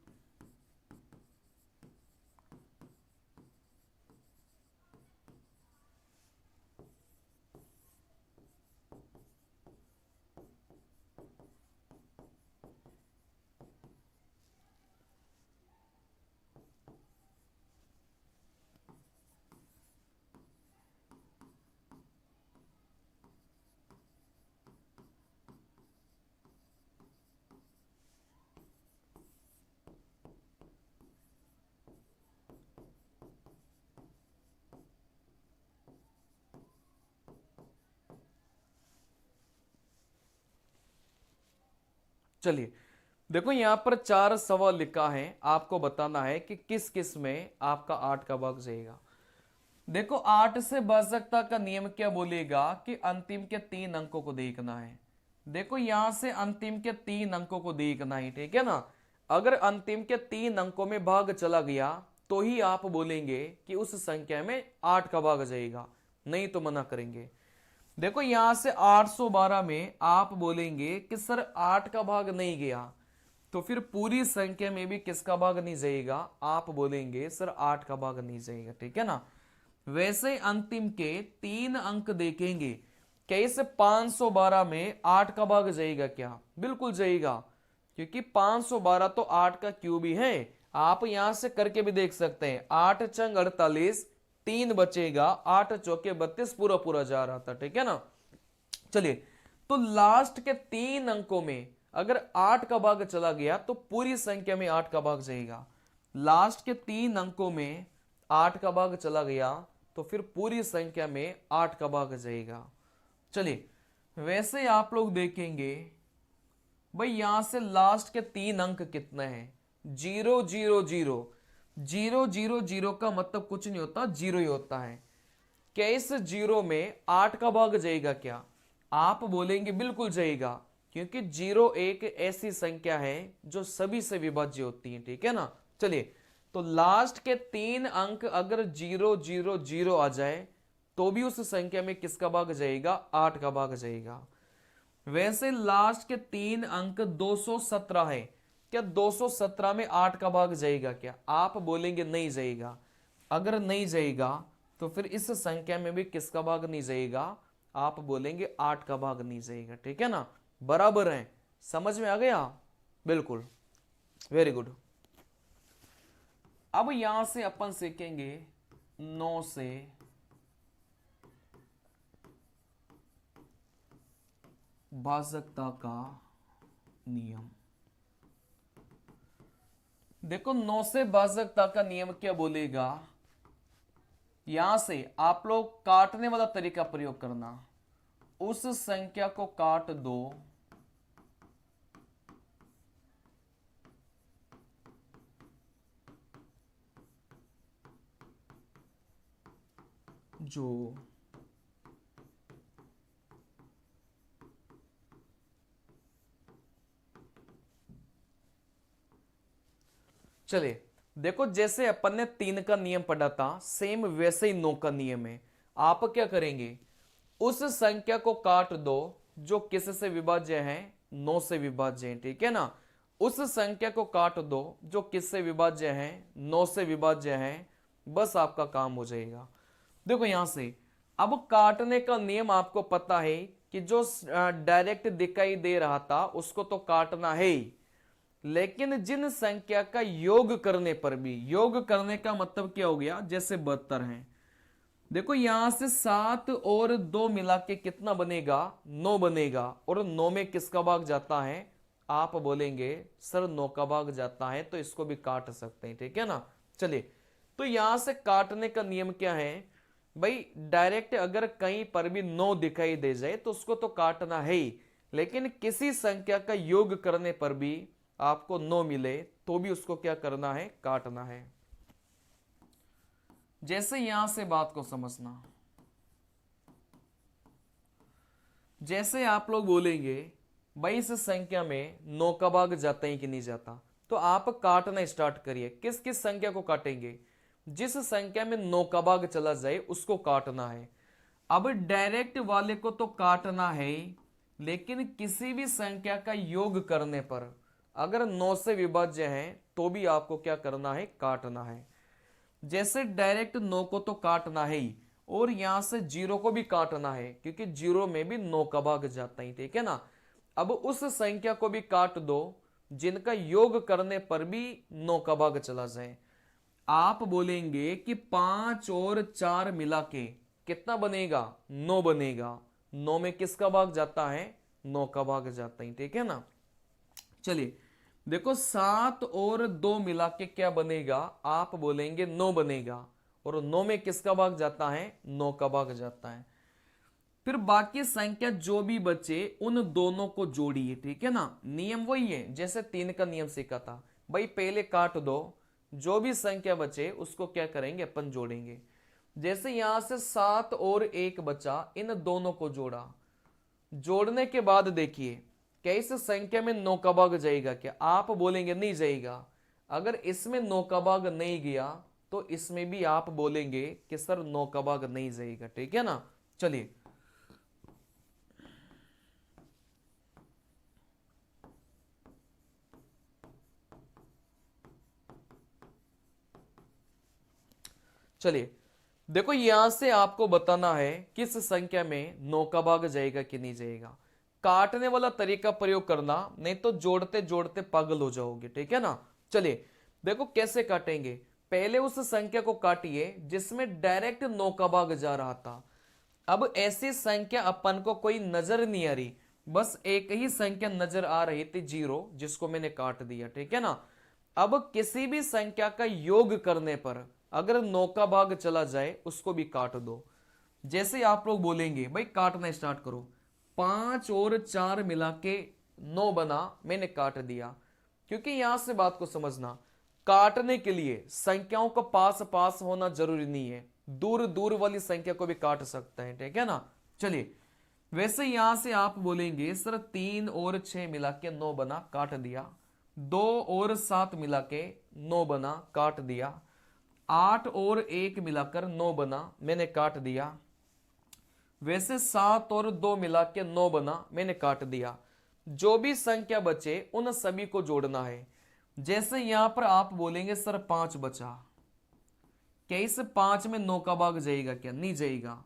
चलिए देखो यहां पर 4 सवाल लिखा है, आपको बताना है कि किस किस में आपका 8 का भाग जाएगा। देखो 8 से भाजकता का नियम क्या बोलेगा कि अंतिम के 3 अंकों को देखना है। देखो यहां से अंतिम के 3 अंकों को देखना है, ठीक है ना। अगर अंतिम के 3 अंकों में भाग चला गया तो ही आप बोलेंगे कि उस संख्या में 8 का भाग जाएगा, नहीं तो मना करेंगे। देखो यहां से 812 में आप बोलेंगे कि सर 8 का भाग नहीं गया, तो फिर पूरी संख्या में भी किसका भाग नहीं जाएगा, आप बोलेंगे सर 8 का भाग नहीं जाएगा, ठीक है ना। वैसे अंतिम के 3 अंक देखेंगे, क्या इस 512 में 8 का भाग जाएगा क्या, बिल्कुल जाएगा, क्योंकि 512 तो 8 का क्यूब ही है। आप यहां से करके भी देख सकते हैं, 8 चंग 48, 3 बचेगा, 8 चौके 32, पूरा पूरा जा रहा था, ठीक है ना। चलिए, तो लास्ट के 3 अंकों में अगर 8 का भाग चला गया तो पूरी संख्या में 8 का भाग जाएगा। लास्ट के 3 अंकों में 8 का भाग चला गया तो फिर पूरी संख्या में 8 का भाग जाएगा। चलिए, वैसे आप लोग देखेंगे भाई यहां से लास्ट के 3 अंक कितने हैं, 0 0 0 0 0 0 का मतलब कुछ नहीं होता, 0 ही होता है। क्या इस 0 में 8 का भाग जाएगा क्या, आप बोलेंगे बिल्कुल जाएगा, क्योंकि 0 एक ऐसी संख्या है जो सभी से विभाज्य होती है, ठीक है ना। चलिए, तो लास्ट के 3 अंक अगर 0 0 0 आ जाए तो भी उस संख्या में किसका भाग जाएगा, 8 का भाग जाएगा। वैसे लास्ट के 3 अंक 217 है, क्या 217 में 8 का भाग जाएगा क्या, आप बोलेंगे नहीं जाएगा। अगर नहीं जाएगा तो फिर इस संख्या में भी किसका भाग नहीं जाएगा, आप बोलेंगे 8 का भाग नहीं जाएगा, ठीक है ना। बराबर है, समझ में आ गया, बिल्कुल, वेरी गुड। अब यहां से अपन सीखेंगे 9 से भाजकता का नियम। देखो 9 से भाजकता का नियम क्या बोलेगा, यहां से आप लोग काटने वाला तरीका प्रयोग करना, उस संख्या को काट दो जो चले। देखो जैसे अपन ने 3 का नियम पढ़ा था, सेम वैसे ही 9 का नियम है। आप क्या करेंगे, उस संख्या को काट दो जो किस से विभाज्य है, 9 से विभाज्य है, ठीक है ना। उस संख्या को काट दो जो किस से विभाज्य है, 9 से विभाज्य है, बस आपका काम हो जाएगा। देखो यहां से अब काटने का नियम आपको पता है कि जो डायरेक्ट दिखाई दे रहा था उसको तो काटना है ही, लेकिन जिन संख्या का योग करने पर भी, योग करने का मतलब क्या हो गया, जैसे 72 है, देखो यहां से 7 और 2 मिला के कितना बनेगा, 9 बनेगा, और 9 में किसका भाग जाता है, आप बोलेंगे सर 9 का भाग जाता है, तो इसको भी काट सकते हैं, ठीक है ना। चलिए, तो यहां से काटने का नियम क्या है भाई, डायरेक्ट अगर कहीं पर भी 9 दिखाई दे जाए तो उसको तो काटना है ही, लेकिन किसी संख्या का योग करने पर भी आपको 9 मिले तो भी उसको क्या करना है, काटना है। जैसे यहां से बात को समझना, जैसे आप लोग बोलेंगे भाई इस संख्या में 9 का भाग जाता है कि नहीं जाता, तो आप काटना स्टार्ट करिए। किस किस संख्या को काटेंगे, जिस संख्या में 9 का भाग चला जाए उसको काटना है। अब डायरेक्ट वाले को तो काटना है, लेकिन किसी भी संख्या का योग करने पर अगर 9 से विभाज्य है तो भी आपको क्या करना है, काटना है। जैसे डायरेक्ट 9 को तो काटना है ही, और यहां से 0 को भी काटना है, क्योंकि 0 में भी 9 का भाग जाता है, ठीक है ना। अब उस संख्या को भी काट दो जिनका योग करने पर भी 9 का भाग चला जाए। आप बोलेंगे कि 5 और 4 मिला के कितना बनेगा, 9 बनेगा। 9 में किसका भाग जाता है, 9 का भाग जाता है, ठीक है ना। चलिए देखो 7 और 2 मिला के क्या बनेगा, आप बोलेंगे 9 बनेगा, और 9 में किसका भाग जाता है, 9 का भाग जाता है। फिर बाकी संख्या जो भी बचे उन दोनों को जोड़िए, ठीक है ना। नियम वही है जैसे 3 का नियम सीखा था भाई, पहले काट दो, जो भी संख्या बचे उसको क्या करेंगे, अपन जोड़ेंगे। जैसे यहां से 7 और 1 बचा, इन दोनों को जोड़ा, जोड़ने के बाद देखिए क्या इस संख्या में 9 का भाग जाएगा क्या? आप बोलेंगे नहीं जाएगा। अगर इसमें 9 का भाग नहीं गया तो इसमें भी आप बोलेंगे कि सर 9 का भाग नहीं जाएगा, ठीक है ना। चलिए चलिए देखो, यहां से आपको बताना है किस संख्या में 9 का भाग जाएगा कि नहीं जाएगा। काटने वाला तरीका प्रयोग करना, नहीं तो जोड़ते जोड़ते पागल हो जाओगे, ठीक है ना। चलिए देखो कैसे काटेंगे। पहले उस संख्या को काटिए जिसमें डायरेक्ट 9 का भाग जा रहा था। अब ऐसी संख्या अपन को कोई नजर नहीं आ रही, बस एक ही संख्या नजर आ रही थी 0, जिसको मैंने काट दिया, ठीक है ना। अब किसी भी संख्या का योग करने पर अगर 9 का भाग चला जाए उसको भी काट दो। जैसे आप लोग बोलेंगे भाई काटना स्टार्ट करो, 5 और 4 मिला के 9 बना, मैंने काट दिया। क्योंकि यहां से बात को समझना, काटने के लिए संख्याओं का पास पास होना जरूरी नहीं है, दूर दूर वाली संख्या को भी काट सकते हैं, ठीक है ना। चलिए वैसे यहां से आप बोलेंगे सर 3 और 6 मिला के 9 बना, काट दिया। 2 और 7 मिला के 9 बना, काट दिया। 8 और 1 मिलाकर 9 बना, मैंने काट दिया। वैसे 7 और 2 मिला के 9 बना, मैंने काट दिया। जो भी संख्या बचे उन सभी को जोड़ना है। जैसे यहां पर आप बोलेंगे सर 5 बचा, क्या इस 5 में 9 का भाग जाएगा क्या? नहीं जाएगा।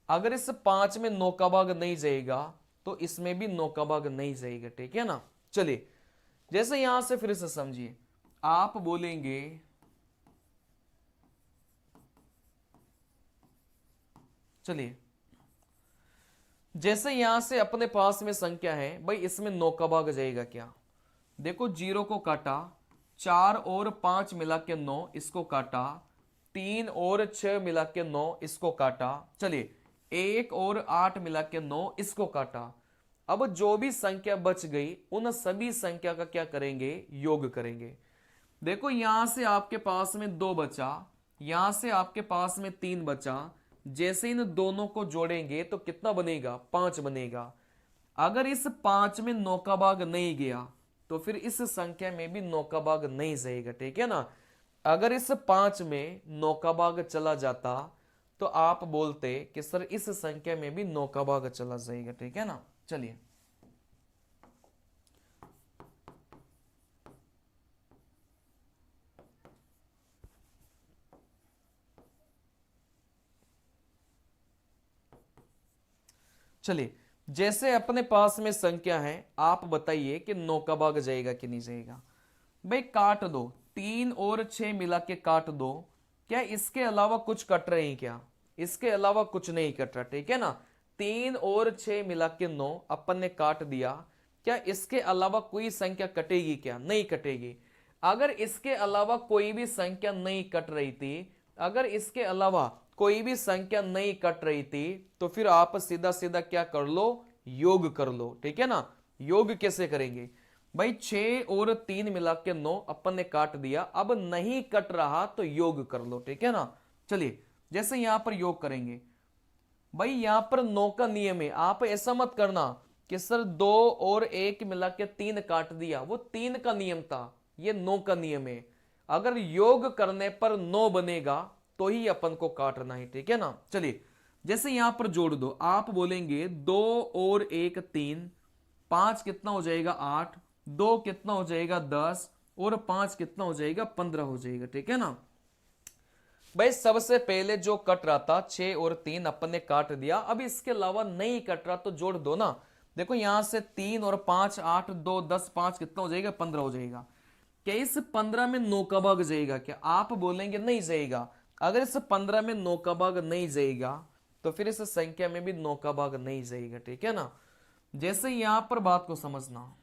अगर इस 5 में 9 का भाग नहीं जाएगा तो इसमें भी 9 का भाग नहीं जाएगा, ठीक है ना। चलिए जैसे यहां से फिर से समझिए, आप बोलेंगे चलिए जैसे यहां से अपने पास में संख्या है, भाई इसमें 9 का भाग जाएगा क्या? देखो 0 को काटा, 4 और 5 मिला के 9, इसको काटा। 3 और 6 मिला के 9, इसको काटा। चलिए 1 और 8 मिला के 9, इसको काटा। अब जो भी संख्या बच गई उन सभी संख्या का क्या करेंगे? योग करेंगे। देखो यहां से आपके पास में 2 बचा, यहां से आपके पास में 3 बचा। जैसे इन दोनों को जोड़ेंगे तो कितना बनेगा? 5 बनेगा। अगर इस 5 में 9 का भाग नहीं गया तो फिर इस संख्या में भी 9 का भाग नहीं जाएगा, ठीक है ना। अगर इस 5 में 9 का भाग चला जाता तो आप बोलते कि सर इस संख्या में भी 9 का भाग चला जाएगा, ठीक है ना। चलिए चलिए जैसे अपने पास में संख्या है, आप बताइए कि 9 का भाग जाएगा कि नहीं जाएगा। भाई काट दो, 3 और 6 मिला के काट दो। क्या इसके अलावा कुछ कट रहे हैं क्या? इसके अलावा कुछ नहीं कट रहा, ठीक है ना। 3 और 6 मिला के 9 अपन ने काट दिया। क्या इसके अलावा कोई संख्या कटेगी क्या? नहीं कटेगी। अगर इसके अलावा कोई भी संख्या नहीं कट रही थी, अगर इसके अलावा कोई भी संख्या नहीं कट रही थी तो फिर आप सीधा सीधा क्या कर लो? योग कर लो, ठीक है ना। योग कैसे करेंगे? भाई 6 और 3 मिला के 9 अपन ने काट दिया, अब नहीं कट रहा तो योग कर लो, ठीक है ना। चलिए जैसे यहां पर योग करेंगे, भाई यहां पर 9 का नियम है, आप ऐसा मत करना कि सर 2 और 1 मिला के 3 काट दिया, वो 3 का नियम था, ये 9 का नियम है। अगर योग करने पर 9 बनेगा तो ही अपन को काटना है, ठीक है ना। चलिए जैसे यहां पर जोड़ दो, आप बोलेंगे 2 और 1 3, 5 कितना हो जाएगा? 8, 2 कितना हो जाएगा? 10, और 5 कितना हो जाएगा? 15 हो जाएगा, ठीक है ना। भाई सबसे पहले जो कट रहा था 6 और 3 अपन ने काट दिया, अब इसके अलावा नहीं कट रहा तो जोड़ दो ना। देखो यहां से 3 और 5, 8, 2, 10, 5 कितना हो जाएगा? 15 हो जाएगा। क्या इस 15 में 9 का भाग जाएगा क्या? आप बोलेंगे नहीं जाएगा। अगर इस 15 में 9 का भाग नहीं जाएगा तो फिर इस संख्या में भी 9 का भाग नहीं जाएगा, ठीक है ना। जैसे यहां पर बात को समझना,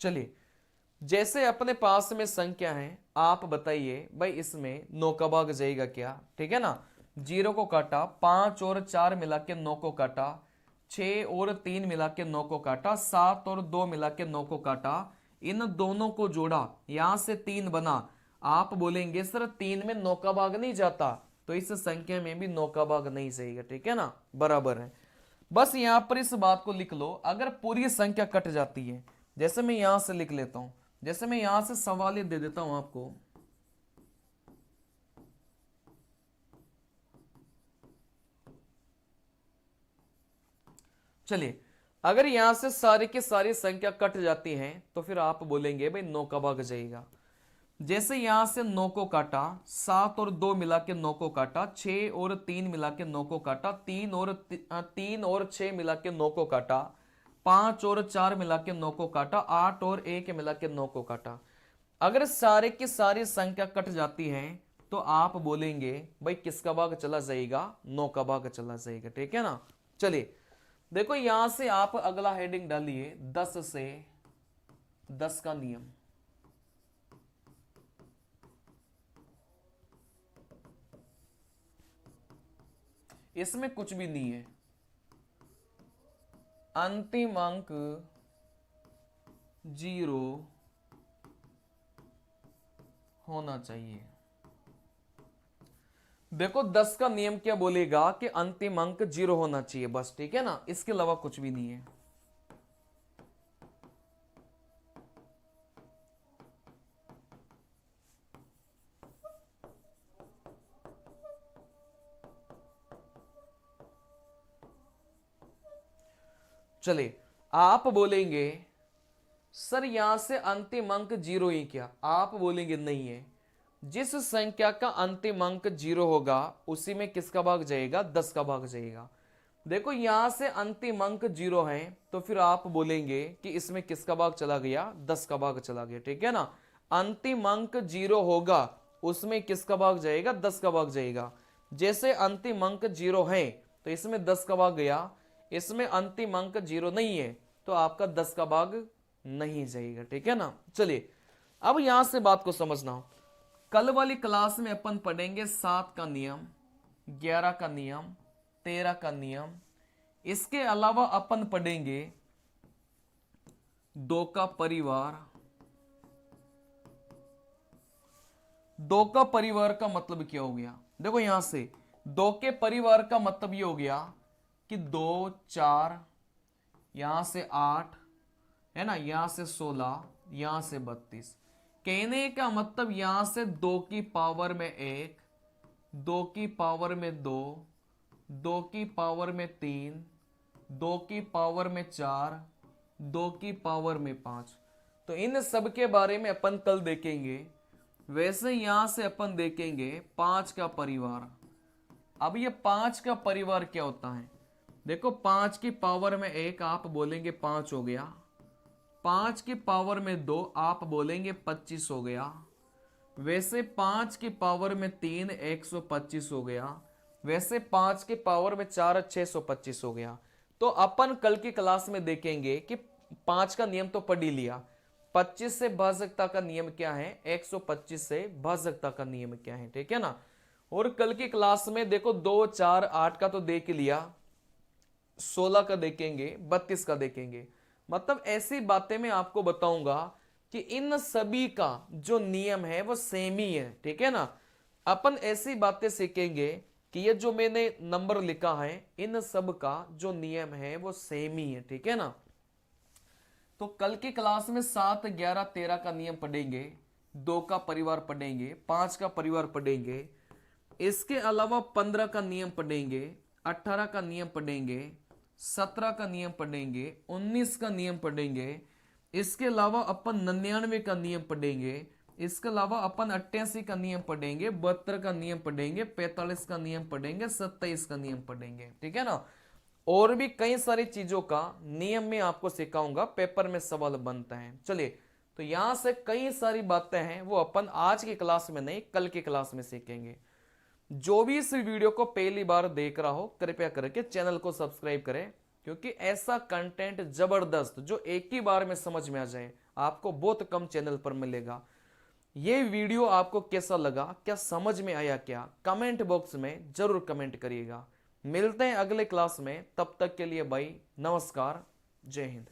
चलिए जैसे अपने पास में संख्या है, आप बताइए भाई इसमें 9 का भाग जाएगा क्या, ठीक है ना। 0 को काटा, 5 और 4 मिला के 9 को काटा, 6 और 3 मिला के 9 को काटा, 7 और 2 मिला के 9 को काटा, इन दोनों को जोड़ा, यहां से 3 बना। आप बोलेंगे सर 3 में 9 का भाग नहीं जाता, तो इस संख्या में भी 9 का भाग नहीं जाएगा, ठीक है ना, बराबर है। बस यहां पर इस बात को लिख लो, अगर पूरी संख्या कट जाती है, जैसे मैं यहां से लिख लेता हूं, जैसे मैं यहां से सवाल दे देता हूं आपको, चलिए अगर यहां से सारी की सारी संख्या कट जाती है तो फिर आप बोलेंगे भाई 9 का भाग जाएगा। जैसे यहां से 9 को काटा, 7 और 2 मिला के 9 को काटा, 6 और 3 मिला के 9 को काटा, 3 और 6 मिला के 9 को काटा, 5 और 4 मिला के 9 को काटा, 8 और 1 मिला के 9 को काटा। अगर सारे की सारी संख्या कट जाती है तो आप बोलेंगे भाई किसका भाग चला जाएगा, 9 का भाग चला जाएगा, ठीक है ना। चलिए देखो यहां से आप अगला हेडिंग डालिए, 10 से 10 का नियम। इसमें कुछ भी नहीं है, अंतिम अंक 0 होना चाहिए। देखो 10 का नियम क्या बोलेगा कि अंतिम अंक 0 होना चाहिए बस, ठीक है ना, इसके अलावा कुछ भी नहीं है। चलिए आप बोलेंगे सर यहां से अंतिम अंक 0 ही क्या, आप बोलेंगे नहीं है, जिस संख्या का अंतिम अंक 0 होगा उसी में किसका भाग जाएगा, 10 का भाग जाएगा। देखो यहां से अंतिम अंक 0 है तो फिर आप बोलेंगे कि इसमें किसका भाग चला गया, 10 का भाग चला गया, ठीक है ना। अंतिम अंक 0 होगा उसमें किसका भाग जाएगा, 10 का भाग जाएगा। जैसे अंतिम अंक 0 है तो इसमें 10 का भाग गया, इसमें अंतिम अंक 0 नहीं है तो आपका 10 का भाग नहीं जाएगा, ठीक है ना। चलिए अब यहां से बात को समझना हो, कल वाली क्लास में अपन पढ़ेंगे 7 का नियम, 11 का नियम, 13 का नियम। इसके अलावा अपन पढ़ेंगे 2 का परिवार। 2 का परिवार का मतलब क्या हो गया, देखो यहां से 2 के परिवार का मतलब ये हो गया कि 2 4, यहां से 8 है ना, यहां से 16, यहां से 32। कहने का मतलब यहां से 2 की पावर में 1, 2 की पावर में 2, 2 की पावर में 3, 2 की पावर में 4, 2 की पावर में 5। तो इन सब के बारे में अपन कल देखेंगे। वैसे यहां से अपन देखेंगे 5 का परिवार। अब ये 5 का परिवार क्या होता है, देखो 5 की पावर में 1 आप बोलेंगे 5 हो गया, 5 की पावर में 2 आप बोलेंगे 25 हो गया, वैसे 5 की पावर में 3 125 हो गया, वैसे 5 की पावर में 4 625 हो गया। तो अपन कल की क्लास में देखेंगे कि 5 का नियम तो पढ़ ही लिया, 25 से भाजकता का नियम क्या है, 125 से भाजकता का नियम क्या है, ठीक है ना। और कल की क्लास में देखो 2 4 8 का तो देख लिया, 16 का देखेंगे, 32 का देखेंगे। मतलब ऐसी बातें मैं आपको बताऊंगा कि इन सभी का जो नियम है वो सेम ही है, ठीक है ना। अपन ऐसी बातें सीखेंगे कि ये जो मैंने नंबर लिखा है इन सब का जो नियम है वो सेम ही है, ठीक है ना। तो कल की क्लास में 7 11 13 का नियम पढ़ेंगे, 2 का परिवार पढ़ेंगे, 5 का परिवार पढ़ेंगे, इसके अलावा 15 का नियम पढ़ेंगे, 18 का नियम पढ़ेंगे, 17 का नियम पढ़ेंगे, 19 का नियम पढ़ेंगे, इसके अलावा अपन 99 का नियम पढ़ेंगे, इसके अलावा अपन 88 का नियम पढ़ेंगे, 72 का नियम पढ़ेंगे, 45 का नियम पढ़ेंगे, 27 का नियम पढ़ेंगे, ठीक है ना। और भी कई सारी चीजों का नियम में आपको सिखाऊंगा, पेपर में सवाल बनता है। चलिए तो यहां से कई सारी बातें हैं वो अपन आज की क्लास में नहीं कल की क्लास में सीखेंगे। जो भी इस वीडियो को पहली बार देख रहा हो कृपया करके चैनल को सब्सक्राइब करें, क्योंकि ऐसा कंटेंट जबरदस्त जो एक ही बार में समझ में आ जाए आपको बहुत कम चैनल पर मिलेगा। ये वीडियो आपको कैसा लगा, क्या समझ में आया क्या, कमेंट बॉक्स में जरूर कमेंट करिएगा। मिलते हैं अगले क्लास में, तब तक के लिए भाई नमस्कार, जय हिंद।